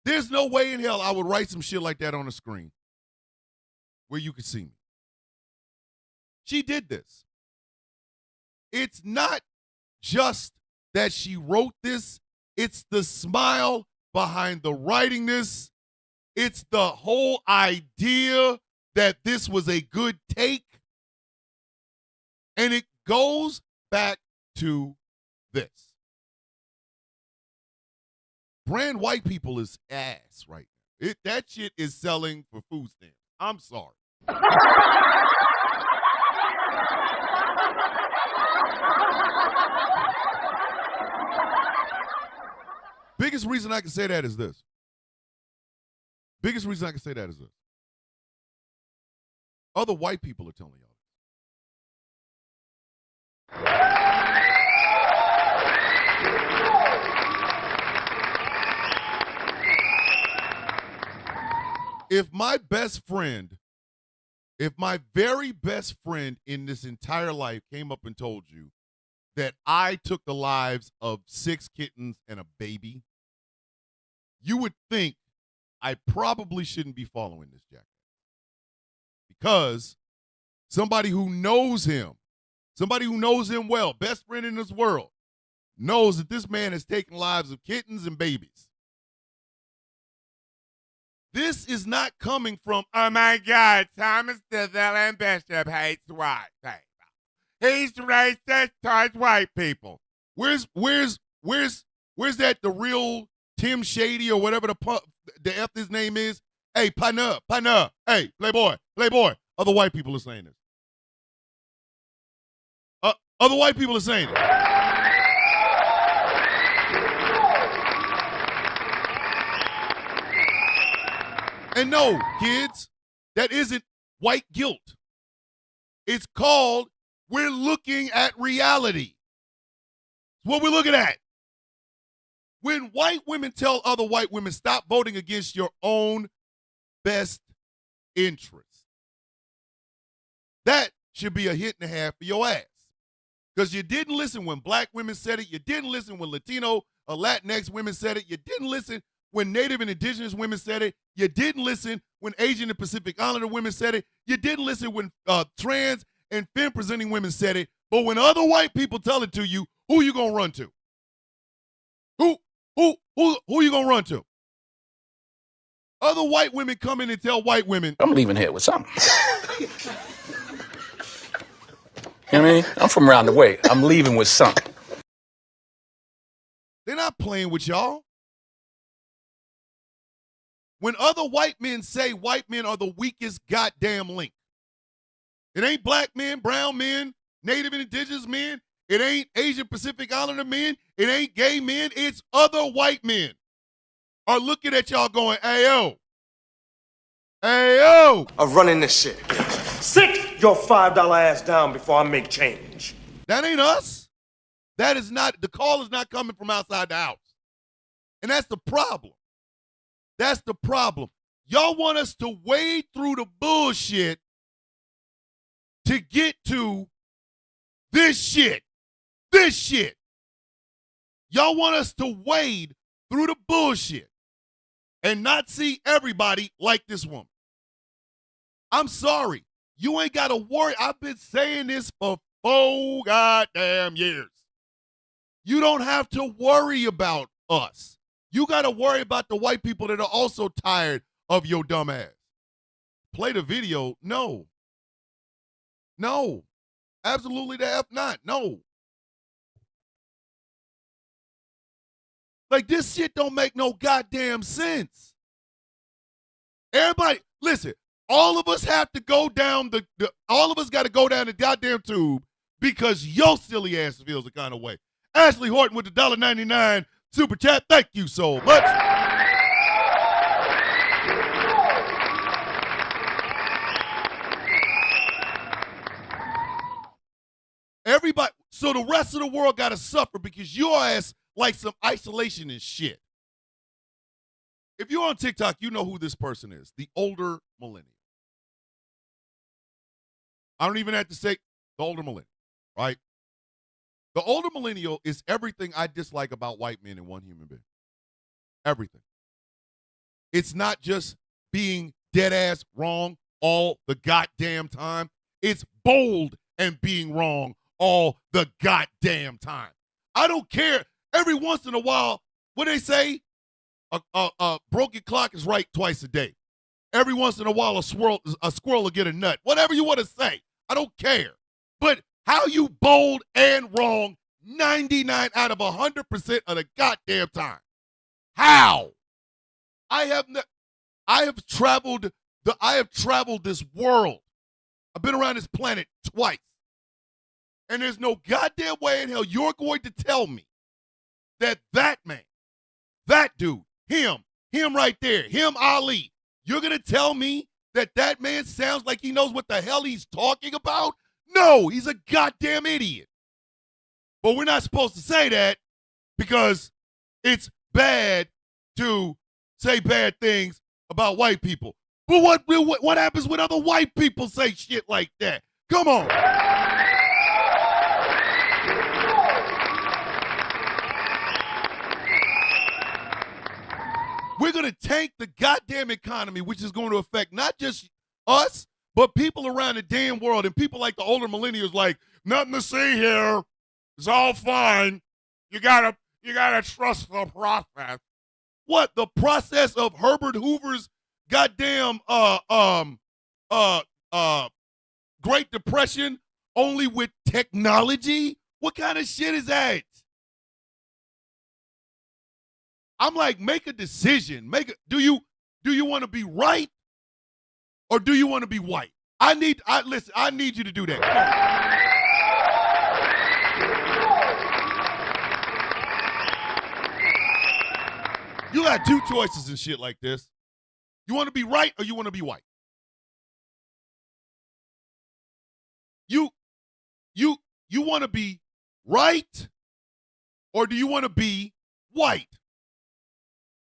There's no way in hell I would write some shit like that on the screen where you can see me. She did this. It's not just that she wrote this. It's the smile behind the writing this. It's the whole idea that this was a good take. And it goes back to this. Brand white people is ass right now. That shit is selling for food stamps. I'm sorry. Biggest reason I can say that is this. Biggest reason I can say that is this. Other white people are telling y'all. If my very best friend in this entire life came up and told you that I took the lives of 6 kittens and a baby, you would think I probably shouldn't be following this jackass. Because somebody who knows him well, best friend in this world, knows that this man has taken lives of kittens and babies. This is not coming from, oh my God, Thomas DeVille Bishop hates white people. He's racist towards white people. Where's that the real Tim Shady or whatever the F his name is? Hey, partner, hey, playboy. Other white people are saying this. Other white people are saying it. And no, kids, that isn't white guilt. It's called we're looking at reality. It's what we're looking at. When white women tell other white women, stop voting against your own best interest, that should be a hit and a half for your ass. Because you didn't listen when black women said it. You didn't listen when Latino or Latinx women said it. You didn't listen when Native and Indigenous women said it. You didn't listen when Asian and Pacific Islander women said it. You didn't listen when trans and femme-presenting women said it. But when other white people tell it to you, who you gonna run to? Who you gonna run to? Other white women come in and tell white women, I'm leaving here with something. You know what I mean? I'm from around the way. I'm leaving with something. they're not playing with y'all. When other white men say white men are the weakest goddamn link, it ain't black men, brown men, Native and Indigenous men. It ain't Asian Pacific Islander men. It ain't gay men. It's other white men are looking at y'all going, ayo. Of running this shit. Sit your $5 ass down before I make change. That ain't us. That is not, the call is not coming from outside the house. And that's the problem. That's the problem. Y'all want us to wade through the bullshit to get to this shit. This shit. Y'all want us to wade through the bullshit and not see everybody like this woman. I'm sorry. You ain't got to worry. I've been saying this for 4 goddamn years. You don't have to worry about us. You got to worry about the white people that are also tired of your dumb ass. Play the video? No. No. Absolutely the F not. No. Like, this shit don't make no goddamn sense. Everybody, listen, all of us have to go down all of us got to go down the goddamn tube because your silly ass feels the kind of way. Ashley Horton with the $1.99 super chat. Thank you so much. Everybody, so the rest of the world got to suffer because your ass like some isolation and shit. If you're on TikTok, you know who this person is, the older millennial. I don't even have to say the older millennial, right? The older millennial is everything I dislike about white men and one human being. Everything. It's not just being dead ass wrong all the goddamn time. It's bold and being wrong all the goddamn time. I don't care. Every once in a while, what they say, a broken clock is right twice a day. Every once in a while, a squirrel will get a nut. Whatever you want to say, I don't care. But how you bold and wrong 99 out of 100% of the goddamn time? How? I have traveled this world. I've been around this planet twice. And there's no goddamn way in hell you're going to tell me that man, that dude, him right there, him Ali, you're going to tell me that man sounds like he knows what the hell he's talking about? No, he's a goddamn idiot. But we're not supposed to say that because it's bad to say bad things about white people. But what happens when other white people say shit like that? Come on. We're going to tank the goddamn economy, which is going to affect not just us, but people around the damn world. And people like the older millennials like, nothing to see here. It's all fine. You gotta trust the process. What? The process of Herbert Hoover's goddamn Great Depression only with technology? What kind of shit is that? I'm like, make a decision. Do you want to be right or do you want to be white? I need you to do that. Come on. You got two choices and shit like this. You want to be right or you want to be white? You want to be right or do you want to be white?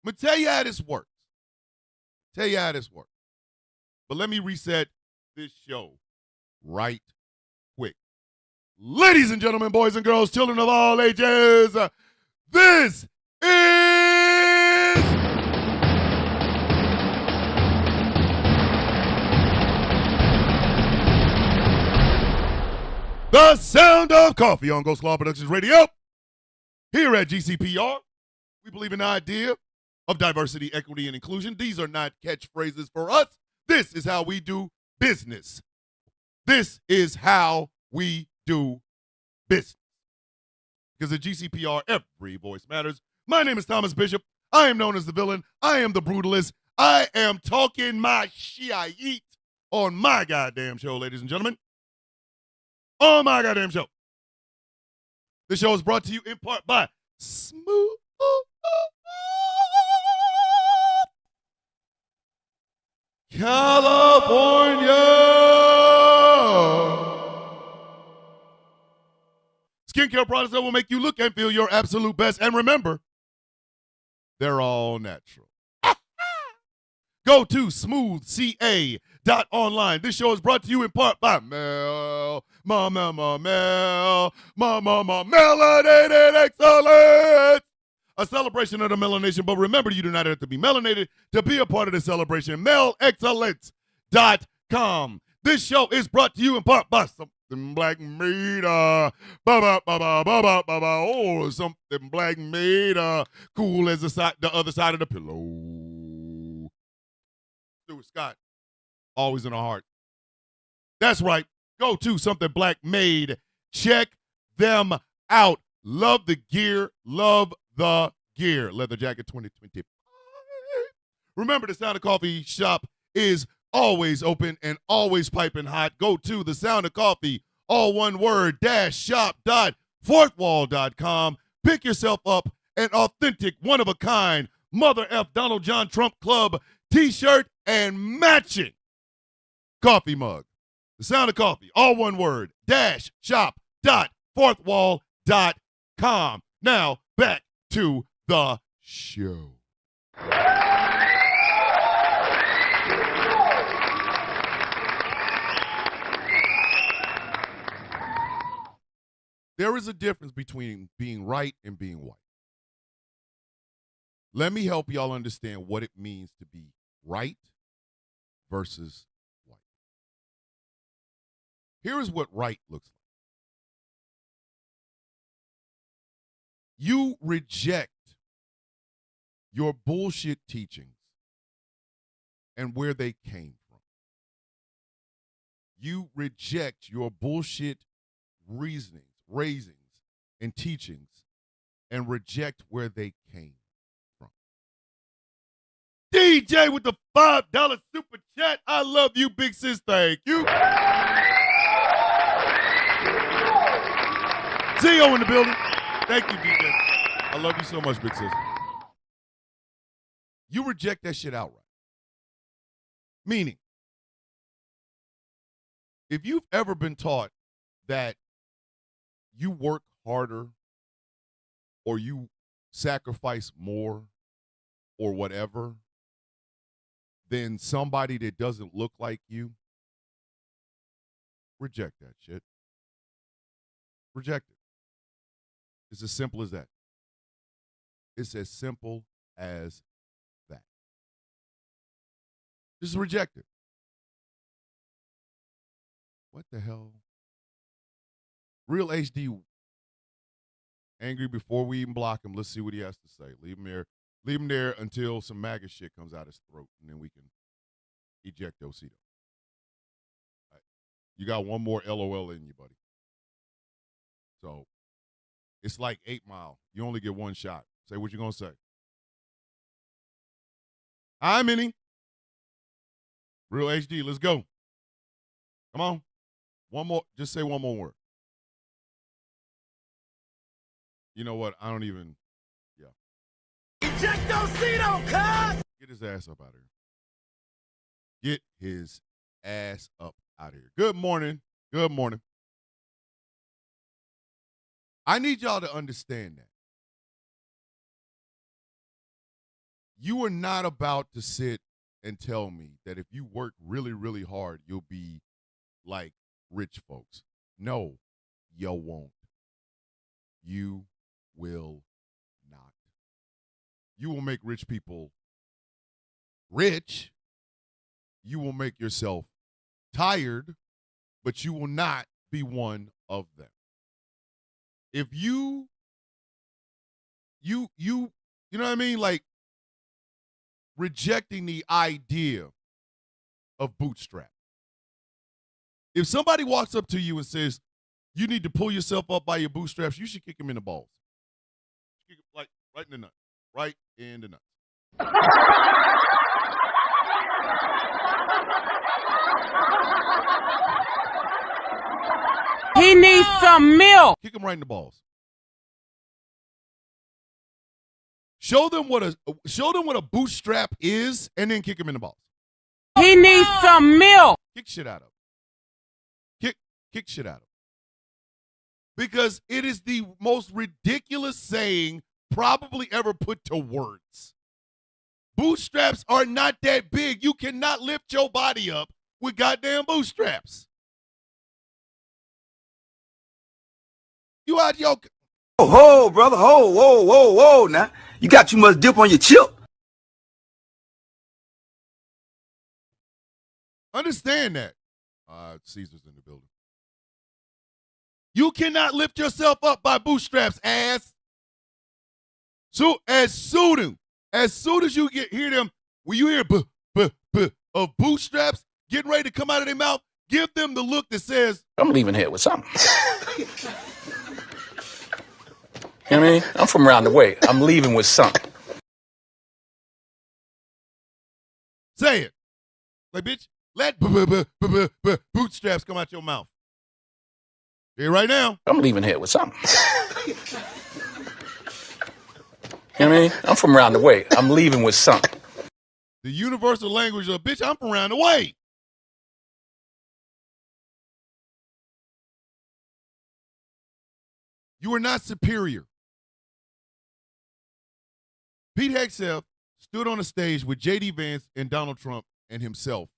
I'm going to tell you how this works. But let me reset this show right quick. Ladies and gentlemen, boys and girls, children of all ages, this is The Sound of Coffee on Ghost Law Productions Radio. Here at GCPR, we believe in the idea of diversity, equity, and inclusion. These are not catchphrases for us. This is how we do business. This is how we do business. Because at GCPR, every voice matters. My name is Thomas Bishop. I am known as the villain. I am the brutalist. I am talking my shit on my goddamn show, ladies and gentlemen. On my goddamn show. This show is brought to you in part by Smooth California. Skincare products that will make you look and feel your absolute best. And remember, they're all natural. Go to smoothca.online. This show is brought to you in part by melanated excellence. A celebration of the melanation, but remember, you do not have to be melanated to be a part of the celebration. Melexcellence.com. This show is brought to you in part by something black made, oh, something black made, cool as the other side of the pillow. Stuart Scott, always in our heart. That's right. Go to something black made. Check them out. Love the gear. Love the gear. Leather Jacket 2020. Remember, the Sound of Coffee shop is always open and always piping hot. Go to the Sound of Coffee, all one word, shop.fourthwall.com. Pick yourself up an authentic, one-of-a-kind Mother F. Donald John Trump Club t-shirt and matching coffee mug. The Sound of Coffee, all one word, shop.fourthwall.com. Now, back to the show. There is a difference between being right and being white. Let me help y'all understand what it means to be right versus white. Here is what right looks like. You reject your bullshit teachings and where they came from. You reject your bullshit reasonings, raisings, and teachings and reject where they came from. DJ with the $5 super chat. I love you, big sis. Thank you. CEO in the building. Thank you, DJ. I love you so much, big sis. You reject that shit outright. Meaning, if you've ever been taught that you work harder or you sacrifice more or whatever than somebody that doesn't look like you, reject that shit. Reject it. It's as simple as that. It's as simple as that. Just reject it. What the hell? Real HD angry before we even block him. Let's see what he has to say. Leave him there. Leave him there until some MAGA shit comes out his throat, and then we can eject Osito. All right. You got one more LOL in you, buddy. So it's like 8 Mile. You only get one shot. Say what you're going to say. Hi, Minnie. Real HD, let's go. Come on. One more. Just say one more word. You know what? I don't even. Yeah. Eject Osito, cuz! Get his ass up out of here. Get his ass up out of here. Good morning. Good morning. I need y'all to understand that. You are not about to sit and tell me that if you work really, really hard, you'll be like rich folks. No, you won't. You will not. You will make rich people rich. You will make yourself tired, but you will not be one of them. If you know what I mean? Like rejecting the idea of bootstrap. If somebody walks up to you and says, you need to pull yourself up by your bootstraps, you should kick him in the balls. Kick him, like right in the nuts. Right in the nuts. He needs some milk. Kick him right in the balls. Show them what a bootstrap is, and then kick him in the balls. He needs some milk. Kick shit out of him. Kick shit out of him. Because it is the most ridiculous saying probably ever put to words. Bootstraps are not that big. You cannot lift your body up with goddamn bootstraps. You out your... Ho, brother, whoa, now. You got too much dip on your chip. Understand that. Caesar's in the building. You cannot lift yourself up by bootstraps, ass. So as soon as you hear them, when you hear of bootstraps getting ready to come out of their mouth, give them the look that says, I'm leaving here with something. You know what I mean? I'm from around the way. I'm leaving with something. say it. Like, bitch, let bootstraps come out your mouth. Say it right now. I'm leaving here with something. You know what I mean? I'm from around the way. I'm leaving with something. The universal language of, bitch, I'm from around the way. You are not superior. Pete Hegseth stood on a stage with J.D. Vance and Donald Trump and himself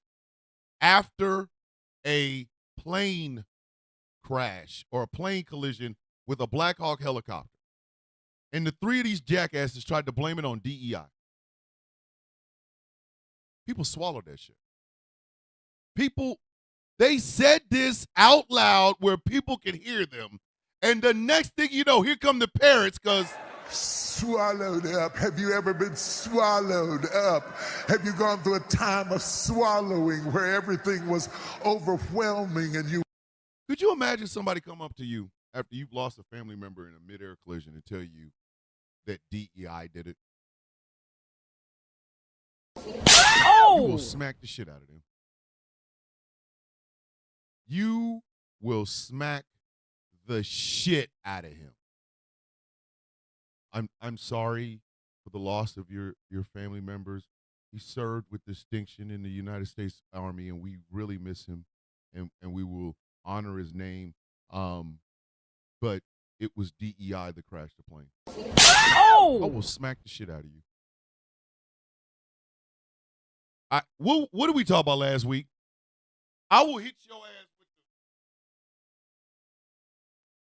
after a plane crash or a plane collision with a Black Hawk helicopter. And the three of these jackasses tried to blame it on DEI. People swallowed that shit. People, they said this out loud where people can hear them. And the next thing you know, here come the parrots because... Swallowed up. Have you ever been swallowed up? Have you gone through a time of swallowing where everything was overwhelming and you... Could you imagine somebody come up to you after you've lost a family member in a midair collision and tell you that DEI did it? Oh! You will smack the shit out of them. You will smack the shit out of him. I'm sorry for the loss of your family members. He served with distinction in the United States Army, and we really miss him, and we will honor his name. But it was DEI that crashed the plane. Oh! I will smack the shit out of you. What did we talk about last week? I will hit your ass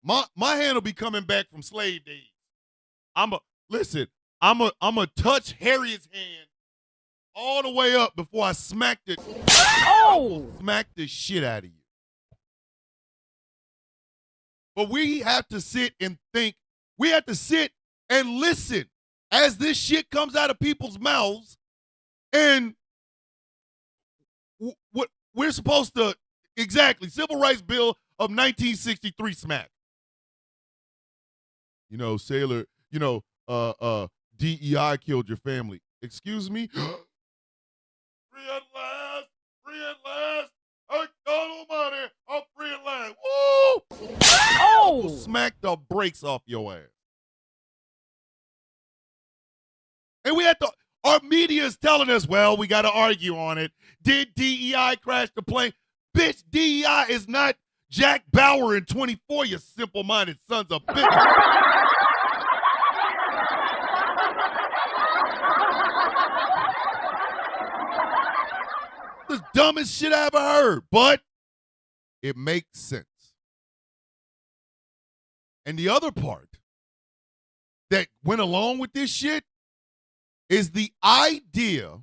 with my hand will be coming back from slave days. I'm a touch Harriet's hand all the way up before I smacked it. Oh! Smack the shit out of you. But we have to sit and think. We have to sit and listen as this shit comes out of people's mouths. And what we're supposed to, exactly, Civil Rights Bill of 1963 smack. You know, Sailor, DEI killed your family. Excuse me? Free at last! Free at last! I got money! I'm free at last! Woo! Oh! Smack the brakes off your ass. And we had to, our media is telling us, well, we got to argue on it. Did DEI crash the plane? Bitch, DEI is not Jack Bauer in 24, you simple-minded sons of bitches. The dumbest shit I ever heard, but it makes sense. And the other part that went along with this shit is the idea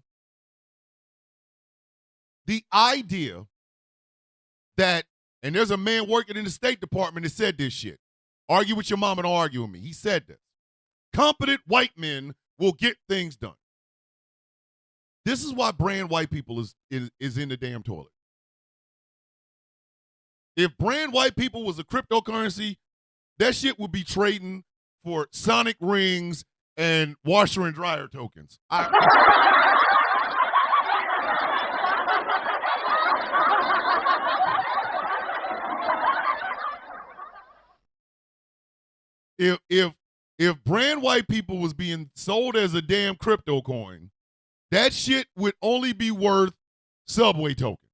that, and there's a man working in the State Department that said this shit. Argue with your mom and don't argue with me. He said this. Competent white men will get things done. This is why brand white people is in the damn toilet. If brand white people was a cryptocurrency, that shit would be trading for sonic rings and washer and dryer tokens. If brand white people was being sold as a damn crypto coin, that shit would only be worth Subway tokens.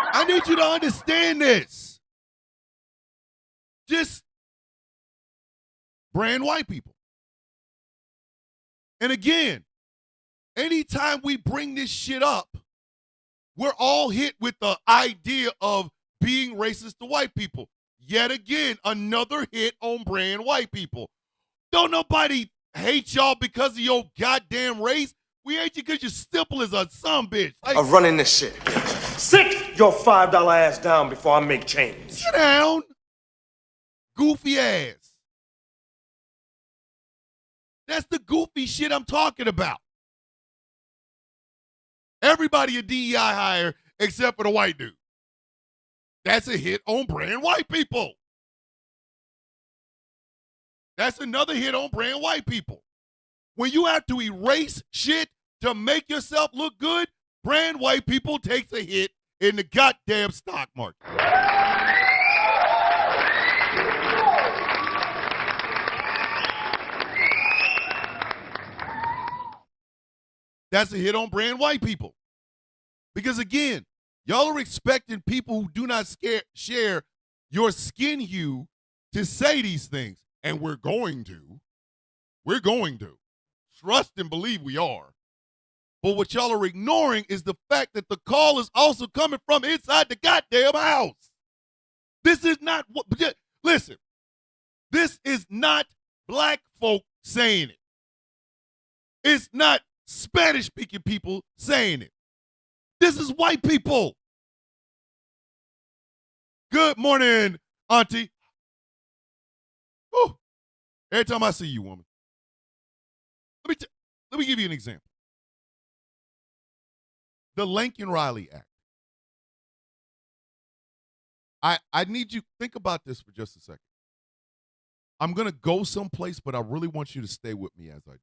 I need you to understand this. Just brand white people. And again, anytime we bring this shit up, we're all hit with the idea of being racist to white people. Yet again, another hit on brand white people. Don't nobody hate y'all because of your goddamn race. We hate you because you're simple as a sumbitch. Like, I'm running this shit. Sit your $5 ass down before I make change. Sit down. Goofy ass. That's the goofy shit I'm talking about. Everybody a DEI hire except for the white dude. That's a hit on brand white people. That's another hit on brand white people. When you have to erase shit to make yourself look good, brand white people takes a hit in the goddamn stock market. That's a hit on brand white people. Because again, y'all are expecting people who do not share your skin hue to say these things. And we're going to. We're going to. Trust and believe we are. But what y'all are ignoring is the fact that the call is also coming from inside the goddamn house. This is not what, listen, this is not black folk saying it. It's not Spanish-speaking people saying it. This is white people. Good morning, auntie. Whew. Every time I see you, woman. Let me give you an example. The Lincoln Riley Act. I need you to think about this for just a second. I'm going to go someplace, but I really want you to stay with me as I do.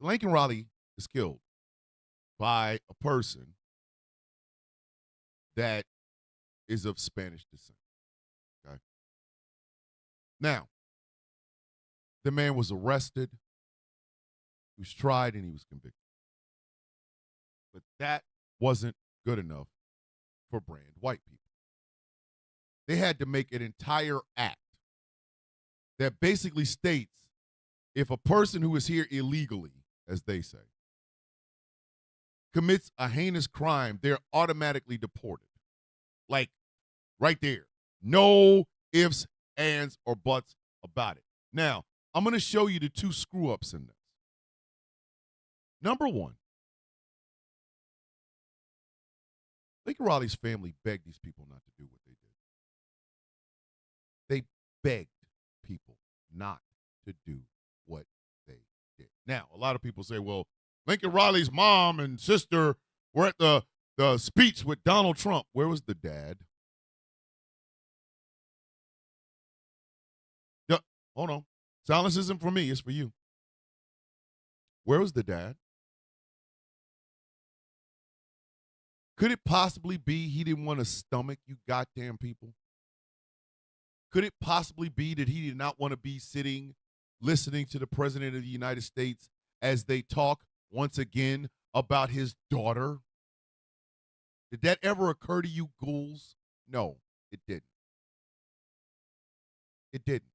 Lincoln Riley is killed by a person that is of Spanish descent. Okay. Now, the man was arrested, he was tried, and he was convicted. But that wasn't good enough for brand white people. they had to make an entire act that basically states if a person who is here illegally, as they say, commits a heinous crime, they're automatically deported. Like, right there. No ifs, ands, or buts about it. Now, I'm going to show you the two screw-ups in this. Number one, Lincoln Riley's family begged these people not to do what they did. They begged people not to do what they did. Now, a lot of people say, well, Lincoln Riley's mom and sister were at the speech with Donald Trump. Where was the dad? Hold on. Silence isn't for me. It's for you. Where was the dad? Could it possibly be he didn't want to stomach you goddamn people? Could it possibly be that he did not want to be sitting, listening to the President of the United States as they talk once again about his daughter? Did that ever occur to you, ghouls? No, it didn't. It didn't.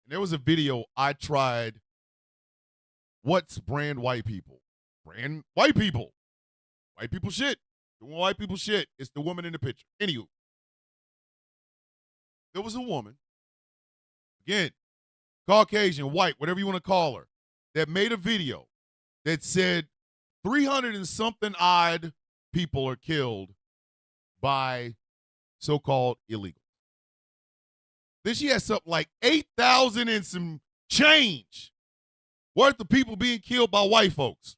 And there was a video I tried. What's brand white people? Brand white people. White people shit. Doing white people shit. It's the woman in the picture. Anywho, there was a woman, again, Caucasian, white, whatever you want to call her, that made a video that said 300 and something odd people are killed by so-called illegals. Then she has something like 8,000 and some change worth of people being killed by white folks.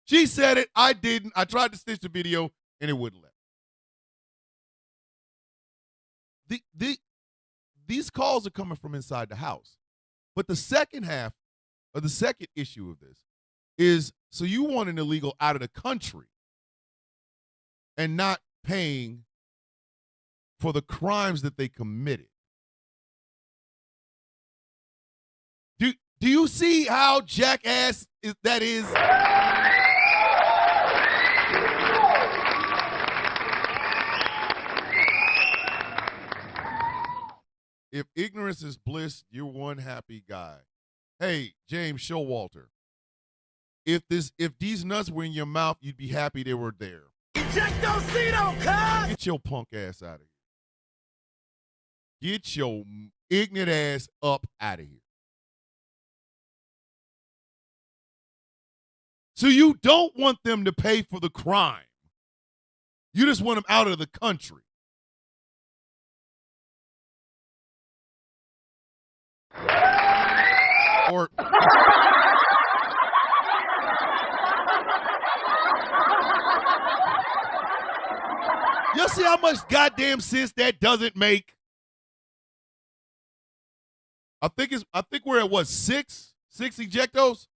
She said it. I didn't. I tried to stitch the video, and it wouldn't let me. These calls are coming from inside the house. But the second half, or the second issue of this, is so you want an illegal out of the country and not paying for the crimes that they committed. Do you see how jackass that is? If ignorance is bliss, you're one happy guy. Hey, James Showalter, if these nuts were in your mouth, you'd be happy they were there. Ejectocito, cuz! Get your punk ass out of here. Get your ignorant ass up out of here. So you don't want them to pay for the crime. You just want them out of the country. Or you see how much goddamn sense that doesn't make? I think we're at what, six ejectos?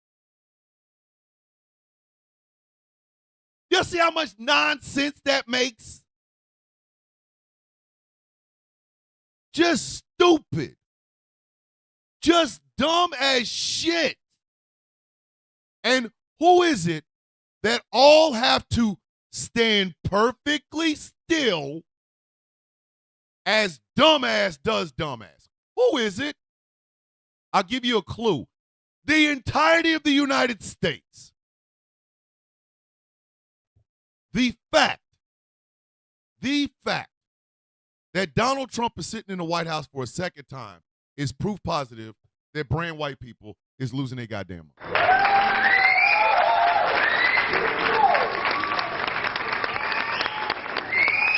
You see how much nonsense that makes? Just stupid. Just dumb as shit. And who is it that all have to stand perfectly still as dumbass does dumbass? Who is it? I'll give you a clue. The entirety of the United States. The fact that Donald Trump is sitting in the White House for a second time is proof positive that brand white people is losing their goddamn mind.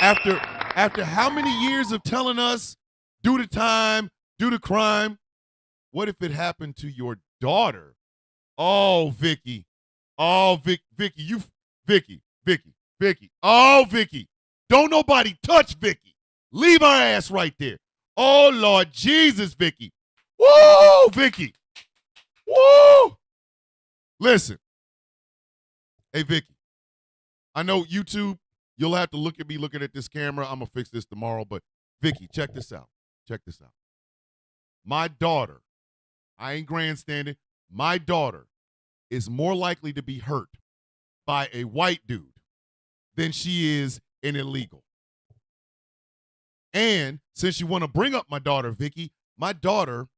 After how many years of telling us, do the time, do the crime, what if it happened to your daughter? Oh, Vicky. Oh, Vicky. Oh, Vicky. Don't nobody touch Vicky. Leave her ass right there. Oh, Lord Jesus, Vicky. Woo, Vicky. Woo. Listen. Hey, Vicky. I know YouTube, you'll have to look at me looking at this camera. I'm going to fix this tomorrow. But, Vicky, check this out. Check this out. My daughter, I ain't grandstanding, my daughter is more likely to be hurt by a white dude than she is an illegal. And since you want to bring up my daughter, Vicky, my daughter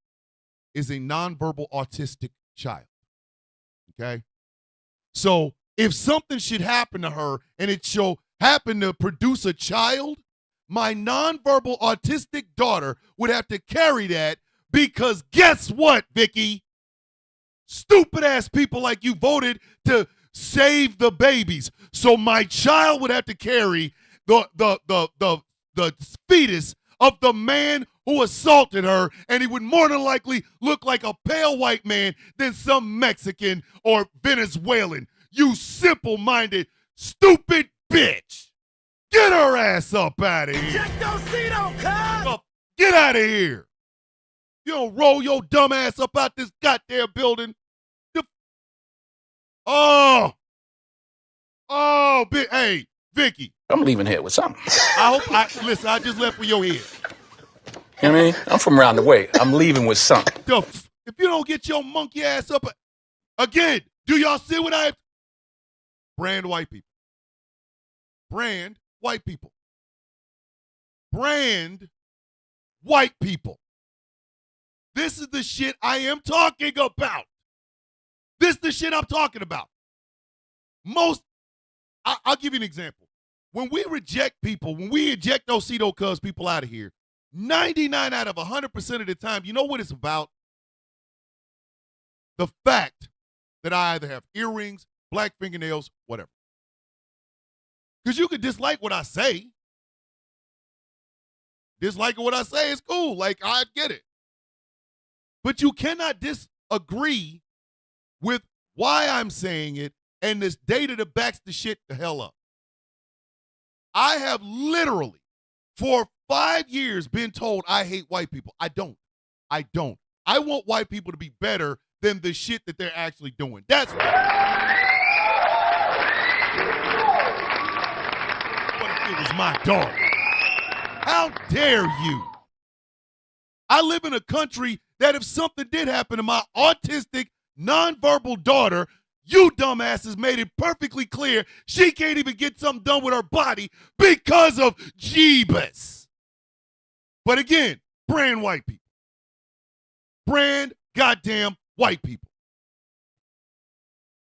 is a nonverbal autistic child. Okay? So if something should happen to her and it should happen to produce a child, my nonverbal autistic daughter would have to carry that because guess what, Vicky? Stupid ass people like you voted to save the babies. So my child would have to carry the fetus of the man who assaulted her, and he would more than likely look like a pale white man than some Mexican or Venezuelan. You simple-minded, stupid bitch. Get her ass up out of here. Get out of here. You don't roll your dumb ass up out this goddamn building. Hey, Vicky. I'm leaving here with something. Listen, I just left with your head. You know what I mean? I'm from around the way. I'm leaving with something. If you don't get your monkey ass up, again, do y'all see what I brand white people? Brand white people. Brand white people. This is the shit I am talking about. This is the shit I'm talking about. I'll give you an example. When we reject people, when we eject those Cedo Cuz people out of here, 99 out of 100% of the time, you know what it's about? The fact that I either have earrings, black fingernails, whatever. Because you could dislike what I say. Disliking what I say is cool. Like, I get it. But you cannot disagree with why I'm saying it and this data that backs the shit the hell up. I have literally, for 5 years, been told I hate white people. I don't. I want white people to be better than the shit that they're actually doing. That's what if it was my daughter? How dare you? I live in a country that if something did happen to my autistic, nonverbal daughter, you dumbasses made it perfectly clear she can't even get something done with her body because of Jeebus. But again, brand white people. Brand goddamn white people.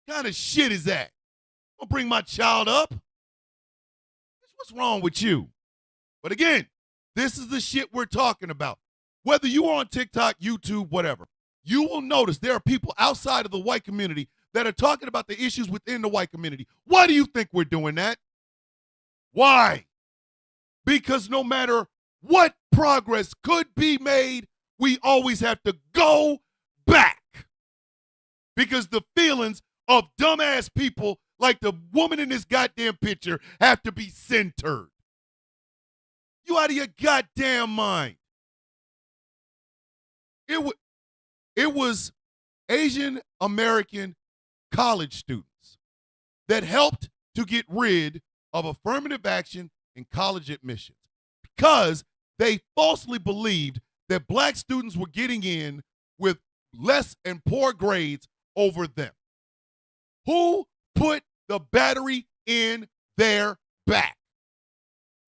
What kind of shit is that? Don't bring my child up. What's wrong with you? But again, this is the shit we're talking about. Whether you are on TikTok, YouTube, whatever, you will notice there are people outside of the white community that are talking about the issues within the white community. Why do you think we're doing that? Why? Because no matter what progress could be made, we always have to go back. Because the feelings of dumbass people like the woman in this goddamn picture have to be centered. You out of your goddamn mind. It was Asian American college students that helped to get rid of affirmative action in college admissions because they falsely believed that black students were getting in with less and poor grades over them. Who put the battery in their back?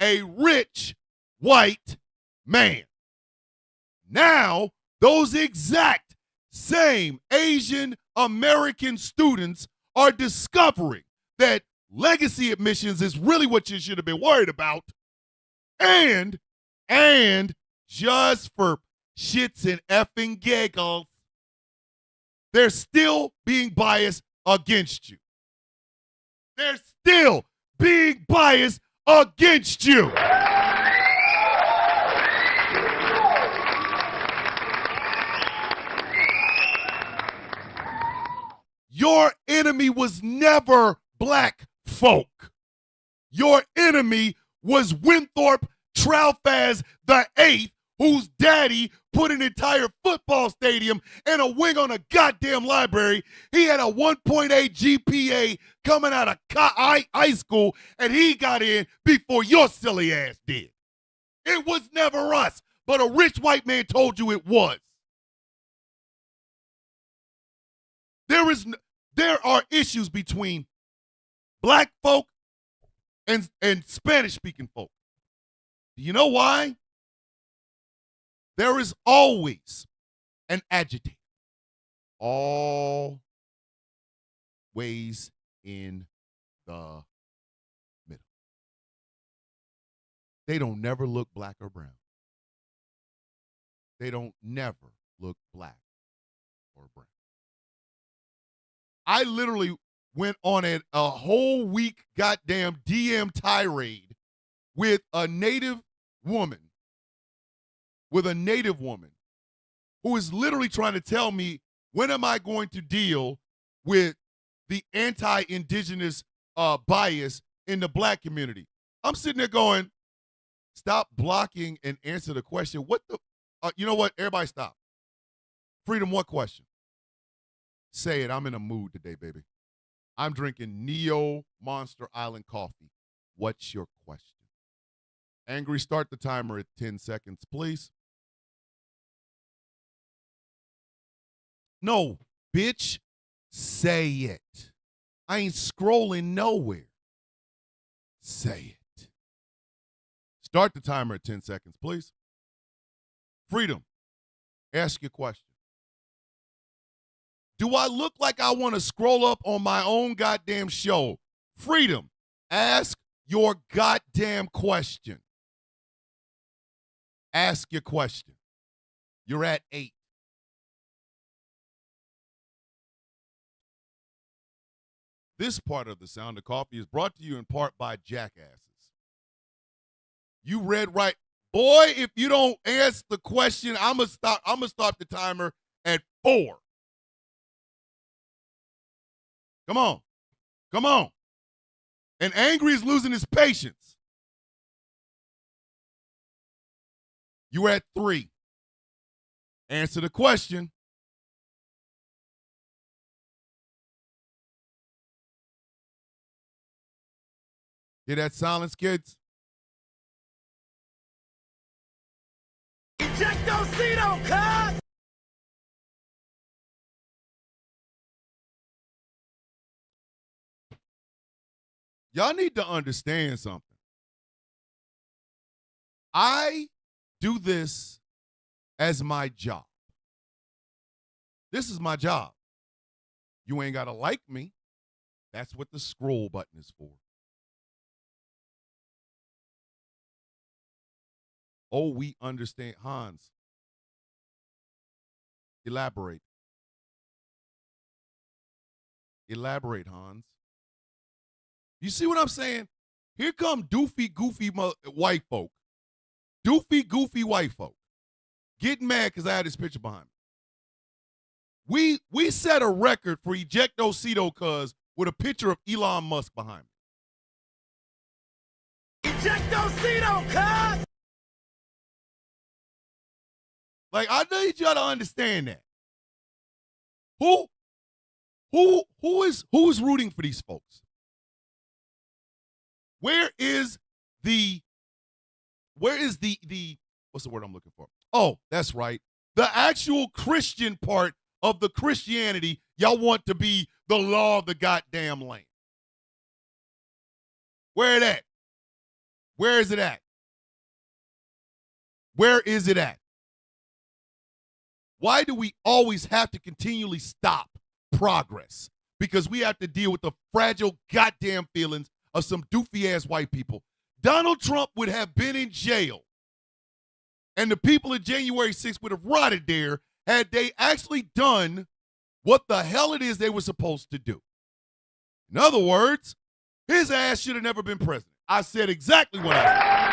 A rich white man. Now, those exact same Asian American students are discovering that legacy admissions is really what you should have been worried about. And just for shits and effing giggles, they're still being biased against you. They're still being biased against you. Your enemy was never black folk. Your enemy was Winthrop Tralfaz the Eighth, whose daddy put an entire football stadium and a wing on a goddamn library. He had a 1.8 GPA coming out of high school, and he got in before your silly ass did. It was never us, but a rich white man told you it was. There are issues between black folk and Spanish-speaking folk. Do you know why? There is always an agitator. Always in the middle. They don't never look black or brown. They don't never look black or brown. I literally went on a whole week goddamn DM tirade with a native woman, who is literally trying to tell me, when am I going to deal with the anti-indigenous bias in the black community? I'm sitting there going, stop blocking and answer the question. What the, you know what? Everybody stop. Freedom, what question? Say it. I'm in a mood today, baby. I'm drinking Neo Monster Island coffee. What's your question? Angry, start the timer at 10 seconds, please. No, bitch, say it. I ain't scrolling nowhere. Say it. Start the timer at 10 seconds, please. Freedom, ask your question. Do I look like I want to scroll up on my own goddamn show? Freedom, ask your goddamn question. Ask your question. You're at 8. This part of the Sound of Coffee is brought to you in part by Jackasses. You read right. Boy, if you don't ask the question, I'm gonna stop the timer at 4. Come on. Come on. And Angry is losing his patience. You were at 3. Answer the question. Hear that silence, kids? Ejectocito, cuz! Y'all need to understand something. I do this as my job. This is my job. You ain't got to like me. That's what the scroll button is for. Oh, we understand. Hans, elaborate. Elaborate, Hans. You see what I'm saying? Here come doofy, goofy white folk. Doofy, goofy white folk. Getting mad because I had this picture behind me. We set a record for Ejectocito cuz with a picture of Elon Musk behind me. Ejectocito, cuz! Like, I need y'all to understand that. Who is rooting for these folks? Where is the what's the word I'm looking for? Oh, that's right. The actual Christian part of the Christianity y'all want to be the law of the goddamn land. Where it at? Where is it at? Where is it at? Why do we always have to continually stop progress? Because we have to deal with the fragile goddamn feelings of some doofy-ass white people. Donald Trump would have been in jail, and the people of January 6th would have rotted there had they actually done what the hell it is they were supposed to do. In other words, his ass should have never been president. I said exactly what I said.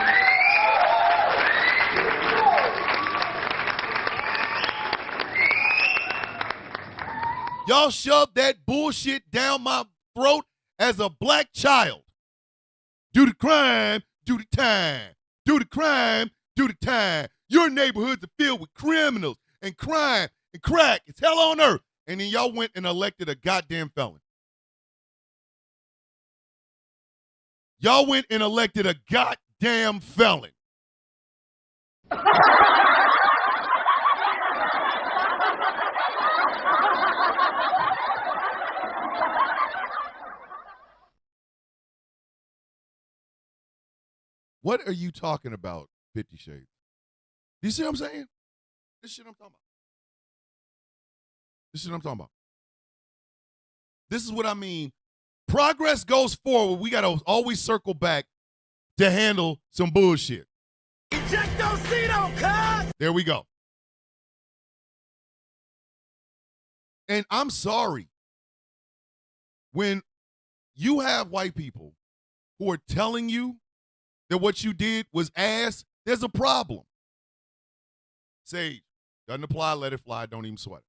Y'all shoved that bullshit down my throat as a black child. Do the crime, do the time. Do the crime, do the time. Your neighborhoods are filled with criminals and crime and crack. It's hell on earth. And then y'all went and elected a goddamn felon. Y'all went and elected a goddamn felon. What are you talking about, 50 Shades? Do you see what I'm saying? This shit I'm talking about. This shit I'm talking about. This is what I mean. Progress goes forward. We got to always circle back to handle some bullshit. There we go. And I'm sorry. When you have white people who are telling you that what you did was ass, there's a problem. Sage, doesn't apply, let it fly, don't even sweat it.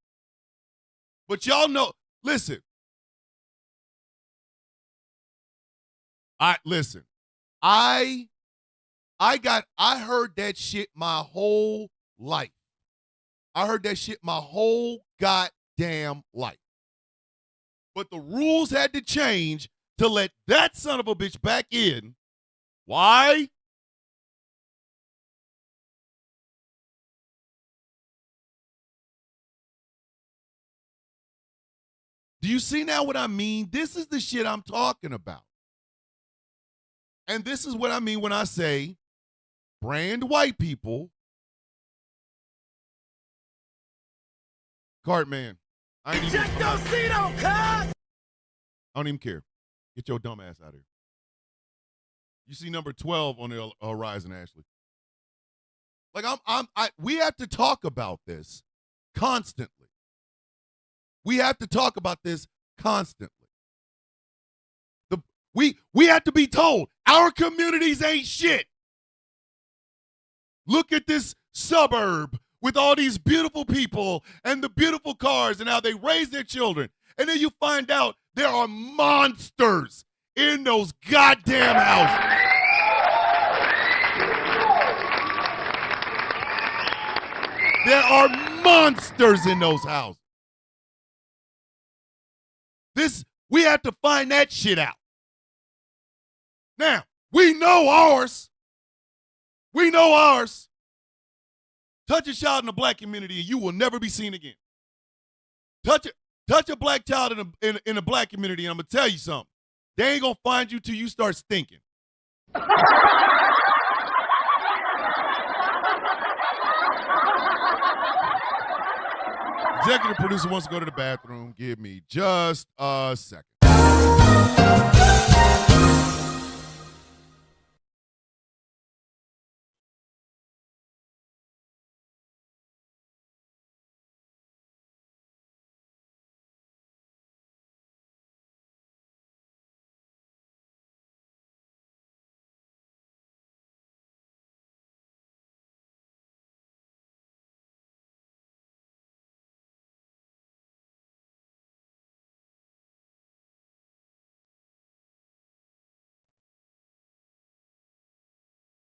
But y'all know, listen. Listen. I heard that shit my whole life. I heard that shit my whole goddamn life. But the rules had to change to let that son of a bitch back in. Why? Do you see now what I mean? This is the shit I'm talking about. And this is what I mean when I say brand white people. Cartman. I don't even care. Get your dumb ass out of here. You see number 12 on the horizon, Ashley. Like we have to talk about this constantly. We have to talk about this constantly. We have to be told our communities ain't shit. Look at this suburb with all these beautiful people and the beautiful cars and how they raise their children. And then you find out there are monsters in those goddamn houses. There are monsters in those houses. We have to find that shit out. Now, we know ours. We know ours. Touch a child in the black community and you will never be seen again. Touch a black child in a black community and I'm going to tell you something. They ain't going to find you till you start stinking. Executive producer wants to go to the bathroom. Give me just a second.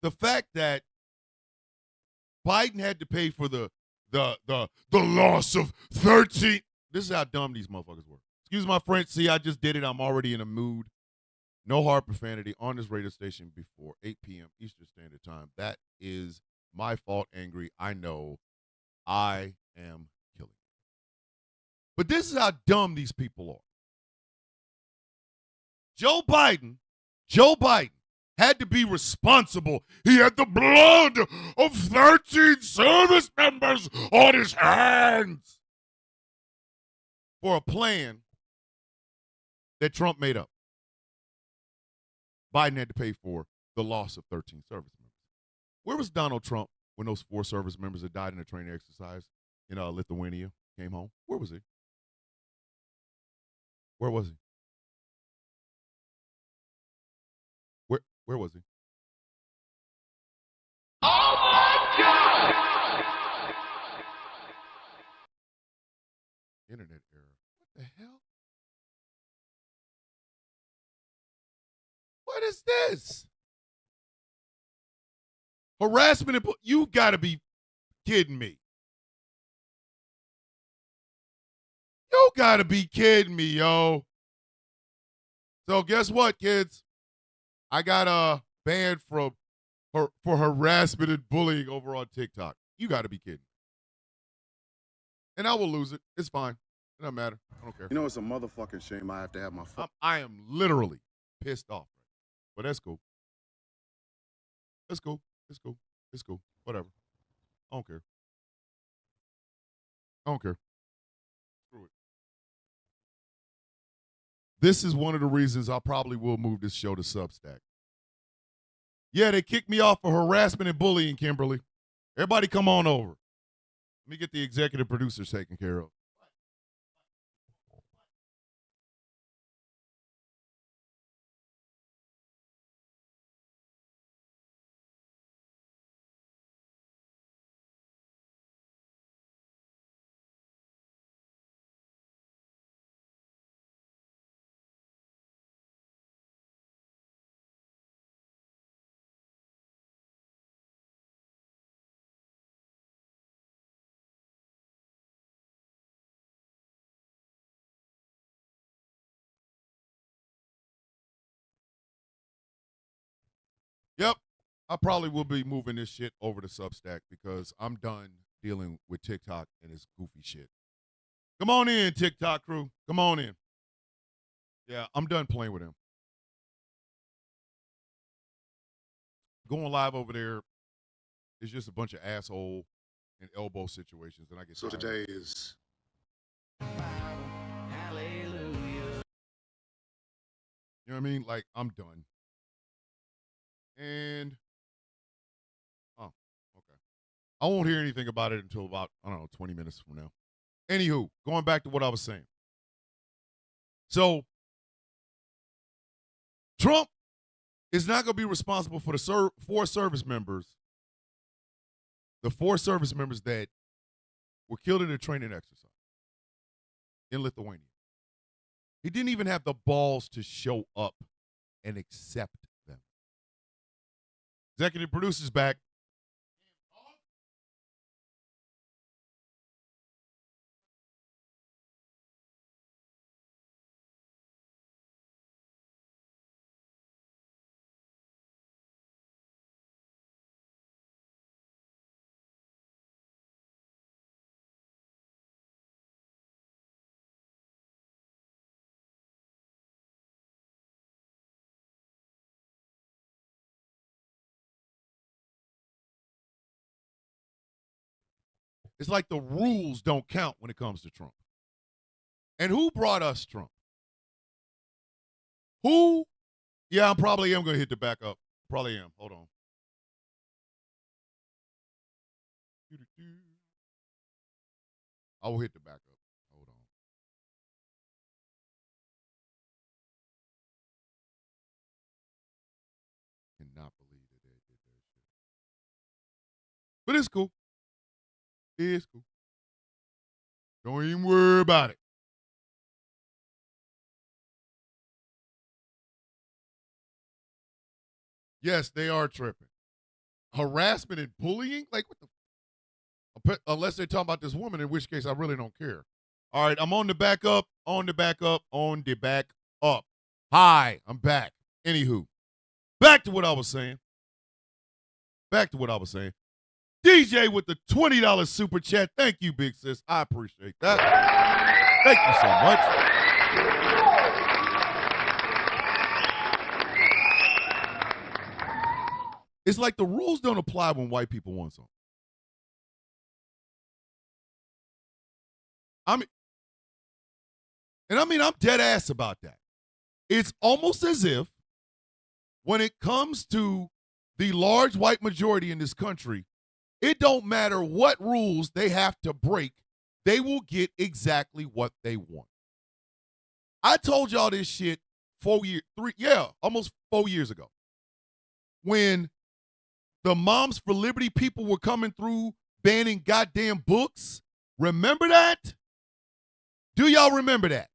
The fact that Biden had to pay for the loss of 13. This is how dumb these motherfuckers were. Excuse my French. See, I just did it. I'm already in a mood. No hard profanity on this radio station before 8 p.m. Eastern Standard Time. That is my fault, angry. I know. I am killing. But this is how dumb these people are. Joe Biden had to be responsible. He had the blood of 13 service members on his hands for a plan that Trump made up. Biden had to pay for the loss of 13 service members. Where was Donald Trump when those 4 service members that died in a training exercise in Lithuania came home? Where was he? Where was he? Where was he? Oh my God! Internet error. What the hell? What is this? Harassment. You gotta be kidding me. You gotta be kidding me, yo. So guess what, kids? I got banned for harassment and bullying over on TikTok. You got to be kidding. And I will lose it. It's fine. It doesn't matter. I don't care. You know, it's a motherfucking shame I have to have my phone. I am literally pissed off. But that's cool. It's cool. It's cool. It's cool. Whatever. I don't care. I don't care. Screw it. This is one of the reasons I probably will move this show to Substack. Yeah, they kicked me off for harassment and bullying, Kimberly. Everybody come on over. Let me get the executive producers taken care of. Yep. I probably will be moving this shit over to Substack because I'm done dealing with TikTok and its goofy shit. Come on in, TikTok crew. Come on in. Yeah, I'm done playing with him. Going live over there is just a bunch of asshole and elbow situations, and I get So tired. today is You know what I mean? Like, I'm done. And, oh, okay. I won't hear anything about it until about, 20 minutes from now. Anywho, going back to what I was saying. So, Trump is not going to be responsible for the four service members that were killed in a training exercise in Lithuania. He didn't even have the balls to show up and accept them. Executive producer's back. It's like the rules don't count when it comes to Trump. And who brought us Trump? Who? Yeah, I probably am going to hit the back up. Probably am. Hold on. I will hit the back up. Hold on. Cannot believe that they did that shit. But it's cool. It's cool. Don't even worry about it. Yes, they are tripping. Harassment and bullying? Like, what the? Unless they're talking about this woman, in which case I really don't care. All right, I'm on the back up, on the back up, on the back up. Hi, I'm back. Anywho, back to what I was saying. DJ with the $20 super chat. Thank you, big sis. I appreciate that. Thank you so much. It's like the rules don't apply when white people want something. I'm dead ass about that. It's almost as if when it comes to the large white majority in this country, it don't matter what rules they have to break, they will get exactly what they want. I told y'all this shit almost 4 years ago. When the Moms for Liberty people were coming through banning goddamn books. Remember that? Do y'all remember that?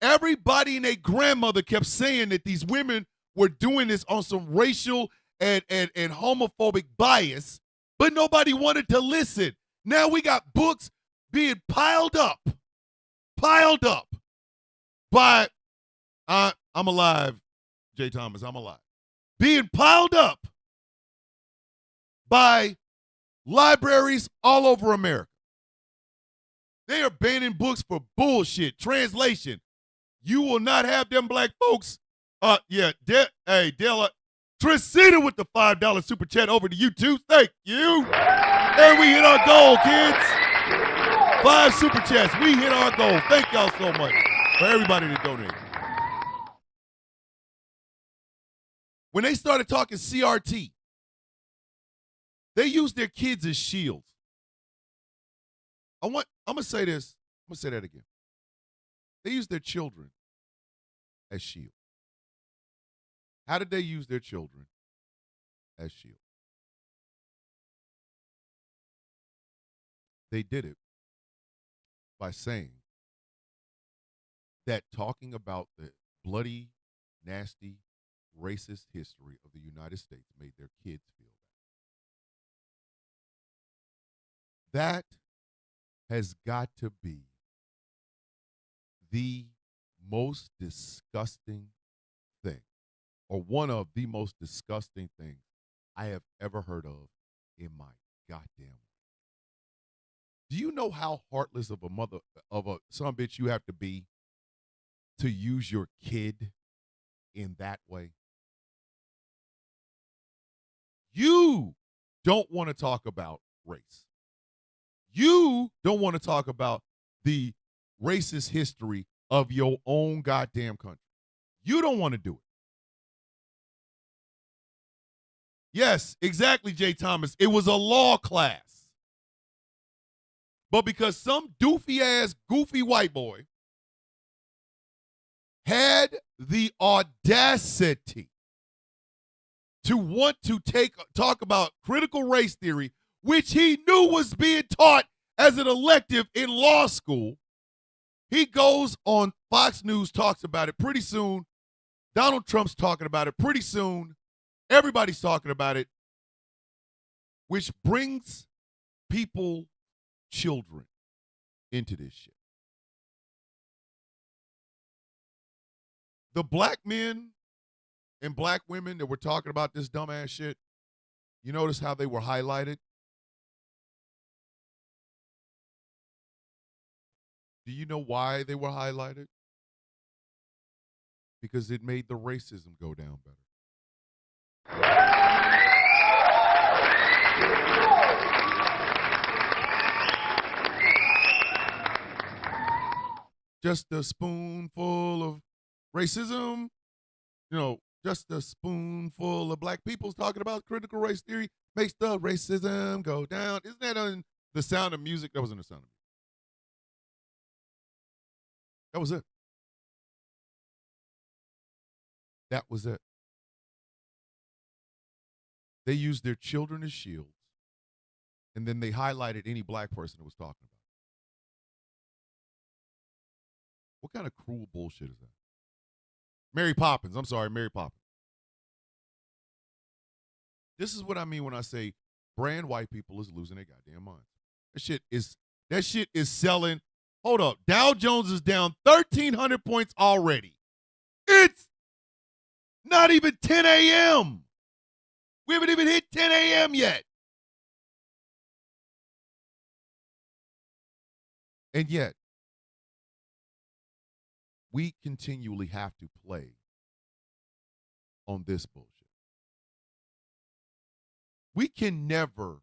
Everybody and their grandmother kept saying that these women were doing this on some racial and homophobic bias, but nobody wanted to listen. Now we got books being piled up by, I'm alive, Jay Thomas, I'm alive. Being piled up by libraries all over America. They are banning books for bullshit. Translation. You will not have them black folks. Della, Tricina with the $5 super chat over to you too. Thank you. And we hit our goal, kids. 5 super chats. We hit our goal. Thank y'all so much for everybody that donated. When they started talking CRT, they used their kids as shields. I'm gonna say this. I'm gonna say that again. They used their children as shields. How did they use their children as shields? They did it by saying that talking about the bloody, nasty, racist history of the United States made their kids feel bad. That has got to be the most disgusting thing, or one of the most disgusting things I have ever heard of in my goddamn life. Do you know how heartless of a mother, of a son bitch you have to be to use your kid in that way? You don't want to talk about race. You don't want to talk about the racist history of your own goddamn country. You don't want to do it. Yes, exactly, Jay Thomas. It was a law class. But because some doofy-ass, goofy white boy had the audacity to want to talk about critical race theory, which he knew was being taught as an elective in law school, he goes on Fox News, talks about it. Pretty soon, Donald Trump's talking about it. Pretty soon, everybody's talking about it, which brings children into this shit. The black men and black women that were talking about this dumbass shit, you notice how they were highlighted? Do you know why they were highlighted? Because it made the racism go down better. Just a spoonful of racism, just a spoonful of black people talking about critical race theory makes the racism go down. Isn't that on The Sound of Music? That was in The Sound of Music. That was it. That was it. They used their children as shields, and then they highlighted any black person that was talking about it. What kind of cruel bullshit is that? Mary Poppins. I'm sorry, Mary Poppins. This is what I mean when I say brand white people is losing their goddamn minds. That shit is selling. Hold up. Dow Jones is down 1,300 points already. It's not even 10 a.m. We haven't even hit 10 a.m. yet. And yet, we continually have to play on this bullshit. We can never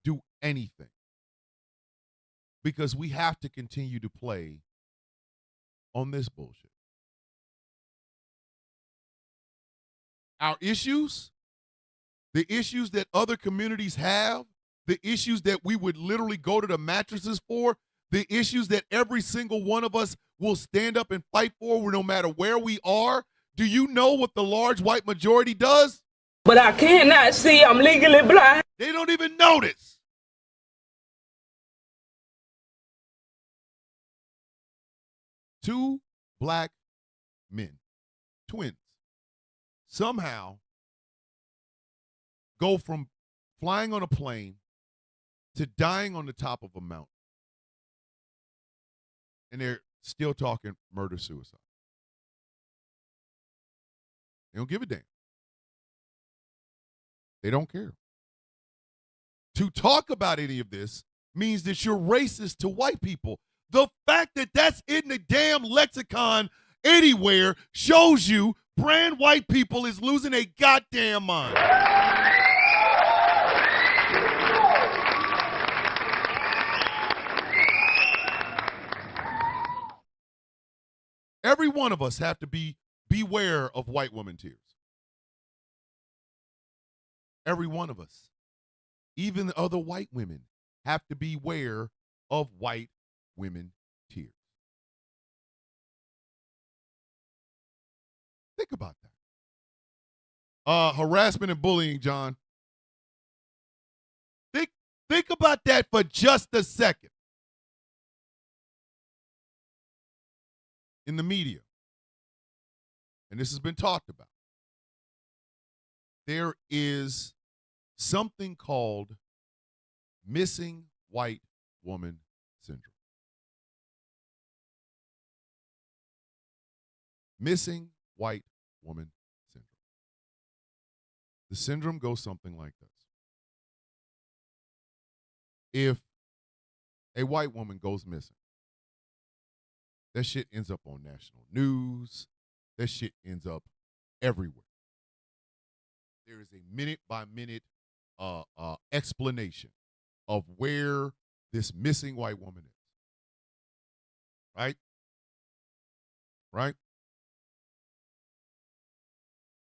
do anything because we have to continue to play on this bullshit. Our issues, the issues that other communities have, the issues that we would literally go to the mattresses for, the issues that every single one of us will stand up and fight for no matter where we are. Do you know what the large white majority does? But I cannot see. I'm legally blind. They don't even notice. Two black men, twins, somehow go from flying on a plane to dying on the top of a mountain. And they're still talking murder-suicide. They don't give a damn. They don't care. To talk about any of this means that you're racist to white people. The fact that that's in the damn lexicon anywhere shows you brand white people is losing a goddamn mind. Every one of us have to beware of white woman tears. Every one of us. Even the other white women have to beware of white women tears. Think about that. Harassment and bullying, John. Think about that for just a second. In the media, and this has been talked about, there is something called missing white woman syndrome. Missing white woman syndrome. The syndrome goes something like this. If a white woman goes missing, that shit ends up on national news. That shit ends up everywhere. There is a minute-by-minute explanation of where this missing white woman is. Right? Right?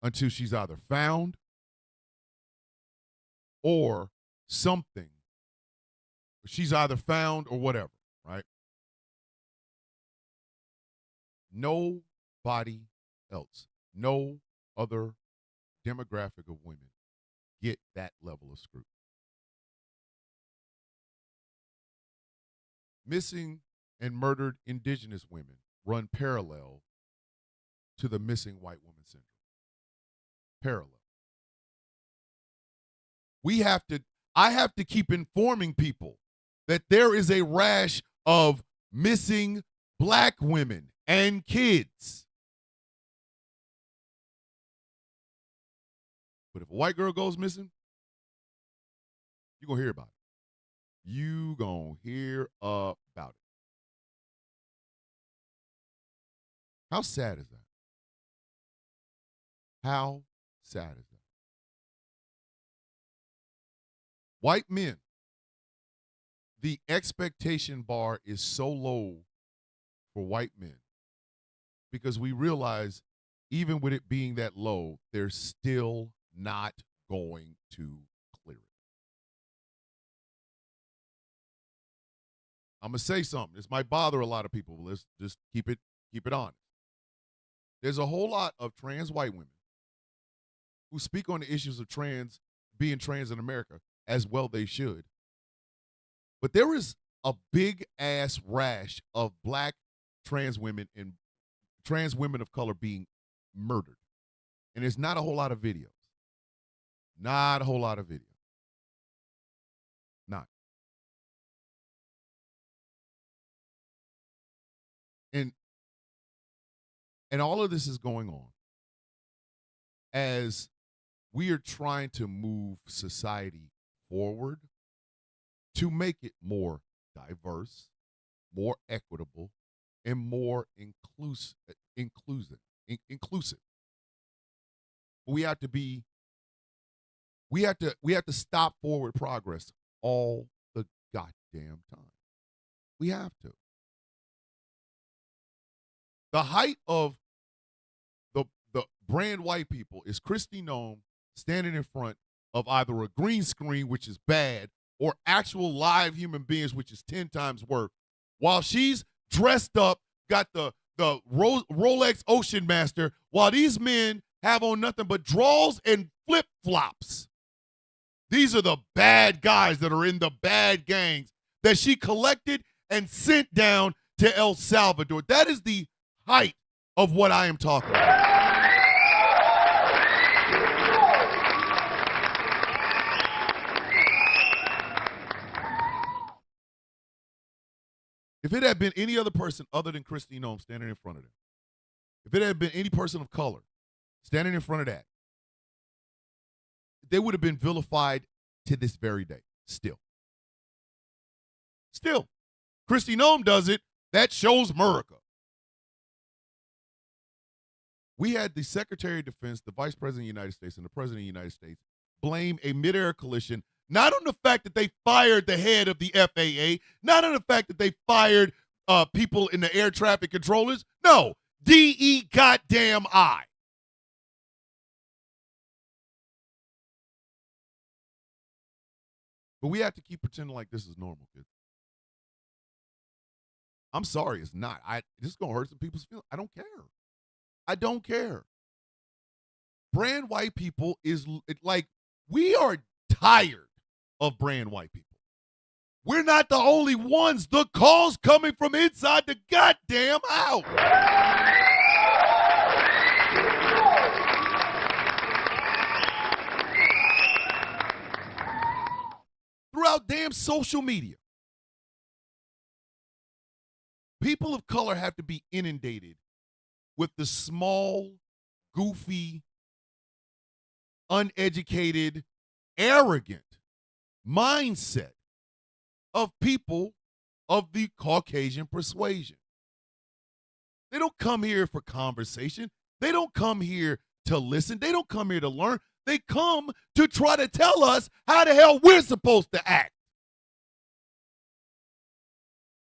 Until she's either found or something. She's either found or whatever, right? Nobody else, no other demographic of women get that level of scrutiny. Missing and murdered indigenous women run parallel to the missing white woman syndrome. Parallel. I have to keep informing people that there is a rash of missing black women and kids. But if a white girl goes missing, you're going to hear about it. You going to hear about it. How sad is that? How sad is that? White men, the expectation bar is so low for white men because we realize even with it being that low, they're still not going to clear it. I'm going to say something. This might bother a lot of people, but let's just keep it honest. There's a whole lot of trans white women who speak on the issues of being trans in America, as well they should. But there is a big ass rash of black trans women and trans women of color being murdered. And there's not a whole lot of videos. Not a whole lot of videos. Not. And all of this is going on as we are trying to move society forward to make it more diverse, more equitable, and more inclusive. We have to stop forward progress all the goddamn time. We have to. The height of the brand white people is Kristi Noem standing in front of either a green screen, which is bad, or actual live human beings, which is 10 times worse, while she's dressed up, got the Rolex Ocean Master, while these men have on nothing but drawers and flip-flops. These are the bad guys that are in the bad gangs that she collected and sent down to El Salvador. That is the height of what I am talking about. If it had been any other person other than Kristi Noem standing in front of them, if it had been any person of color standing in front of that, they would have been vilified to this very day. Still. Kristi Noem does it. That shows America. We had the Secretary of Defense, the Vice President of the United States, and the President of the United States blame a midair collision, not on the fact that they fired the head of the FAA, not on the fact that they fired people in the air traffic controllers. No, DE goddamn I. But we have to keep pretending like this is normal, kids. I'm sorry, it's not. This is gonna hurt some people's feelings. I don't care. I don't care. Brand white people like we are tired of brand white people. We're not the only ones. The calls coming from inside the goddamn house. Throughout damn social media. People of color have to be inundated with the small, goofy, uneducated, arrogant mindset of people of the Caucasian persuasion. They don't come here for conversation. They don't come here to listen. They don't come here to learn. They come to try to tell us how the hell we're supposed to act.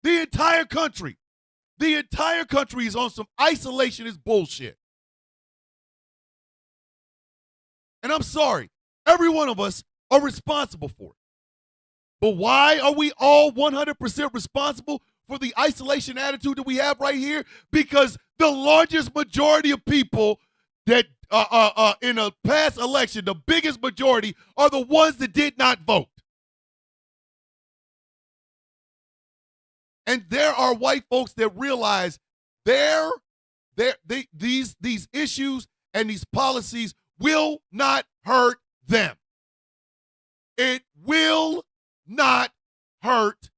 The entire country is on some isolationist bullshit. And I'm sorry, every one of us are responsible for it. But why are we all 100% responsible for the isolation attitude that we have right here? Because the largest majority of people that in a past election, the biggest majority are the ones that did not vote. And there are white folks that realize these issues and these policies will not hurt them. It will not hurt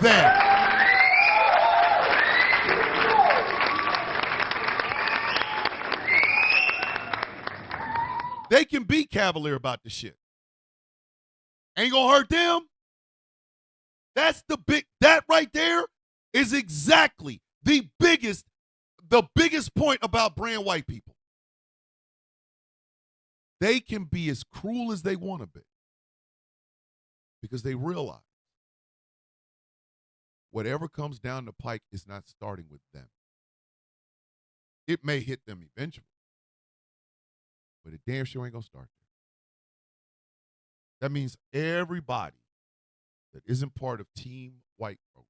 them. They can be cavalier about the shit. Ain't gonna hurt them. That right there is exactly the biggest point about brand white people. They can be as cruel as they want to be because they realize whatever comes down the pike is not starting with them. It may hit them eventually, but it damn sure ain't gonna start there. That means everybody that isn't part of Team White Folk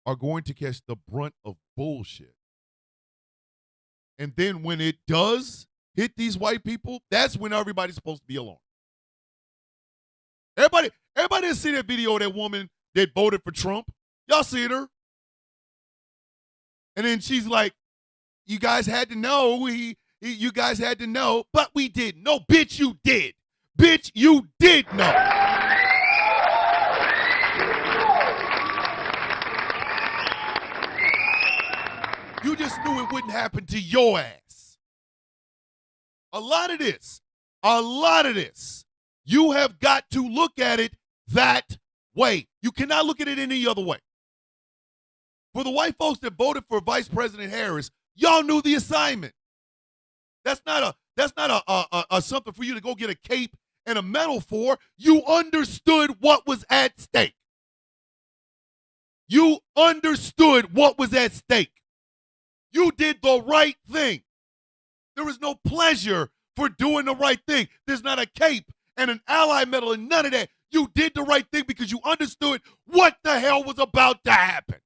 are going to catch the brunt of bullshit. And then when it does hit these white people, that's when everybody's supposed to be alarmed. Everybody has seen that video of that woman that voted for Trump. Y'all seen her. And then she's like, you guys had to know. You guys had to know, but we didn't. No, bitch, you did. Bitch, you did know. You just knew it wouldn't happen to your ass. A lot of this, you have got to look at it that way. You cannot look at it any other way. For the white folks that voted for Vice President Harris, y'all knew the assignment. That's not a something for you to go get a cape and a medal for. You understood what was at stake. You understood what was at stake. You did the right thing. There is no pleasure for doing the right thing. There's not a cape and an ally medal and none of that. You did the right thing because you understood what the hell was about to happen.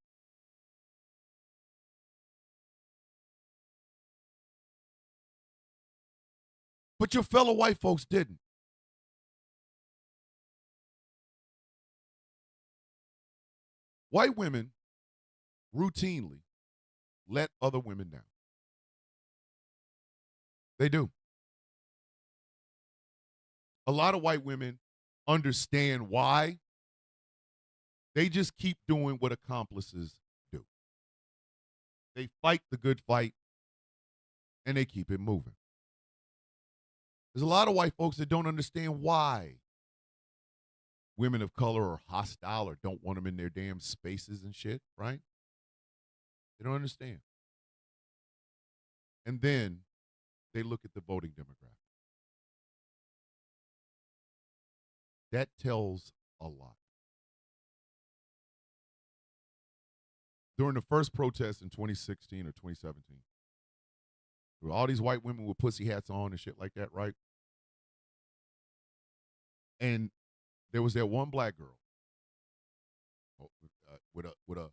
But your fellow white folks didn't. White women routinely let other women down. They do. A lot of white women understand why. They just keep doing what accomplices do. They fight the good fight, and they keep it moving. There's a lot of white folks that don't understand why women of color are hostile or don't want them in their damn spaces and shit, right? They don't understand. And then they look at the voting demographic. That tells a lot. During the first protest in 2016 or 2017, there were all these white women with pussy hats on and shit like that, right? And there was that one black girl with a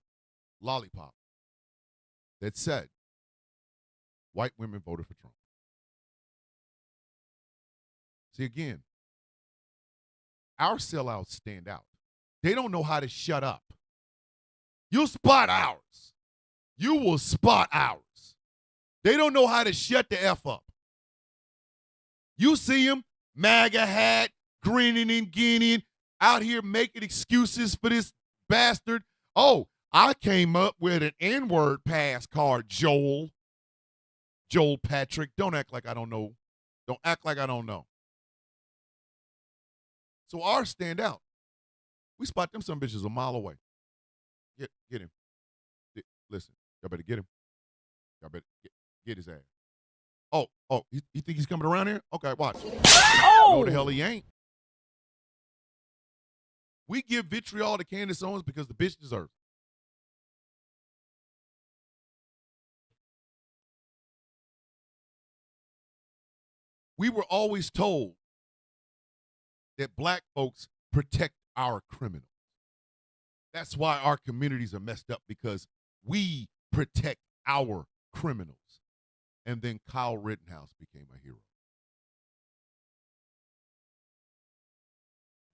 lollipop that said, white women voted for Trump. See, again, our sellouts stand out. They don't know how to shut up. You'll spot ours. You will spot ours. They don't know how to shut the F up. You see them, MAGA hat, grinning and guineaing, out here making excuses for this bastard. Oh, I came up with an N-word pass card, Joel. Joel Patrick. Don't act like I don't know. Don't act like I don't know. So ours stand out. We spot them some bitches a mile away. Get him. Listen, y'all better get him. Y'all better get his ass. Oh, you think he's coming around here? Okay, watch. Oh! No, the hell he ain't. We give vitriol to Candace Owens because the bitch deserves it. We were always told that black folks protect our criminals. That's why our communities are messed up, because we protect our criminals. And then Kyle Rittenhouse became a hero.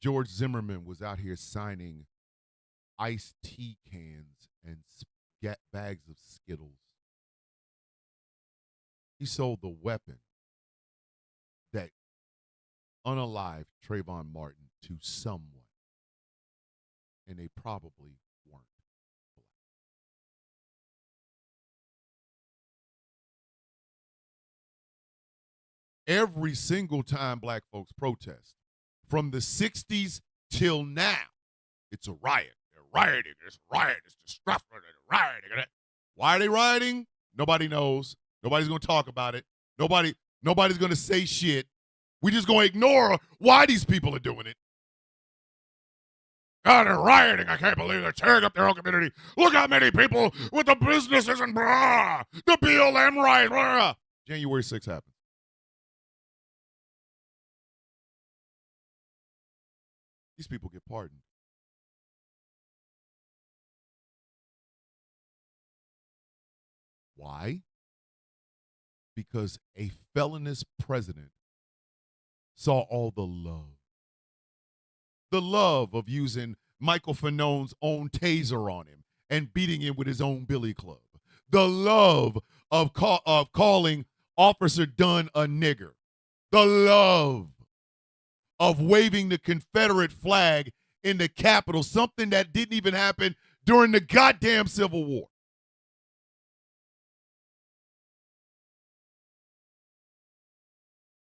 George Zimmerman was out here signing iced tea cans and bags of Skittles. He sold the weapon that unalived Trayvon Martin to someone. And they probably weren't black. Every single time black folks protest, from the 60s till now, it's a riot. They're rioting. It's a riot. It's destruction. They're rioting. Why are they rioting? Nobody knows. Nobody's going to talk about it. Nobody's going to say shit. We just going to ignore why these people are doing it. God, they're rioting. I can't believe they're tearing up their own community. Look how many people with the businesses and blah, the BLM riot. Blah. January 6th happened. These people get pardoned. Why? Because a felonious president saw all the love. The love of using Michael Fanone's own taser on him and beating him with his own billy club. The love of calling Officer Dunn a nigger. The love of waving the Confederate flag in the Capitol, something that didn't even happen during the goddamn Civil War.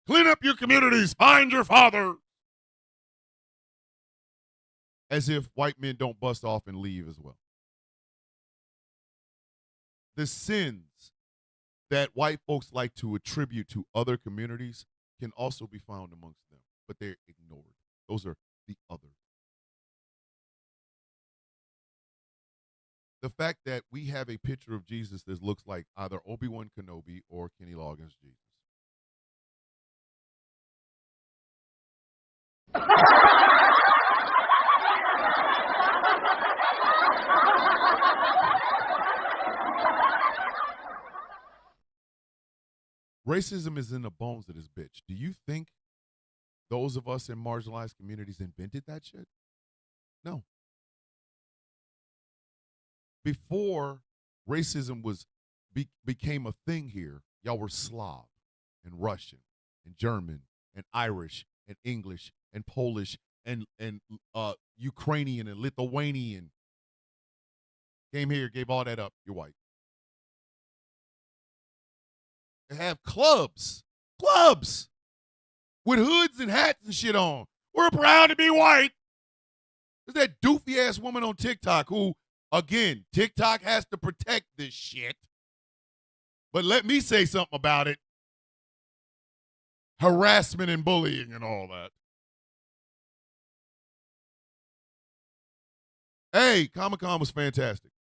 Clean up your communities. Find your father. As if white men don't bust off and leave as well. The sins that white folks like to attribute to other communities can also be found amongst them, but they're ignored. Those are the others. The fact that we have a picture of Jesus that looks like either Obi-Wan Kenobi or Kenny Loggins' Jesus. Racism is in the bones of this bitch. Do you think those of us in marginalized communities invented that shit? No. Before racism became a thing here, y'all were Slav and Russian and German and Irish and English and Polish and Ukrainian and Lithuanian. Came here, gave all that up. You're white. They have clubs with hoods and hats and shit on. We're proud to be white. There's that doofy ass woman on TikTok who, again, TikTok has to protect this shit. But let me say something about it. Harassment and bullying and all that. Hey, Comic-Con was fantastic.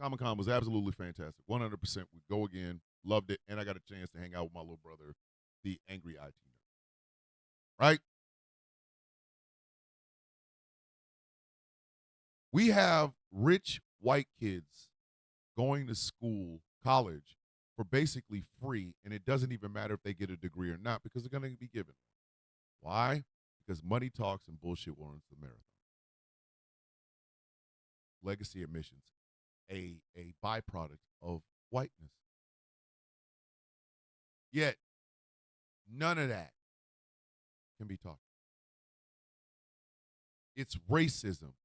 Comic-Con was absolutely fantastic. 100%. We go again. Loved it. And I got a chance to hang out with my little brother, the Angry IT Nerd. Right? We have rich white kids going to school, college, for basically free, and it doesn't even matter if they get a degree or not because they're going to be given. Why? Because money talks and bullshit runs the marathon. Legacy admissions, a byproduct of whiteness. Yet, none of that can be taught. It's racism.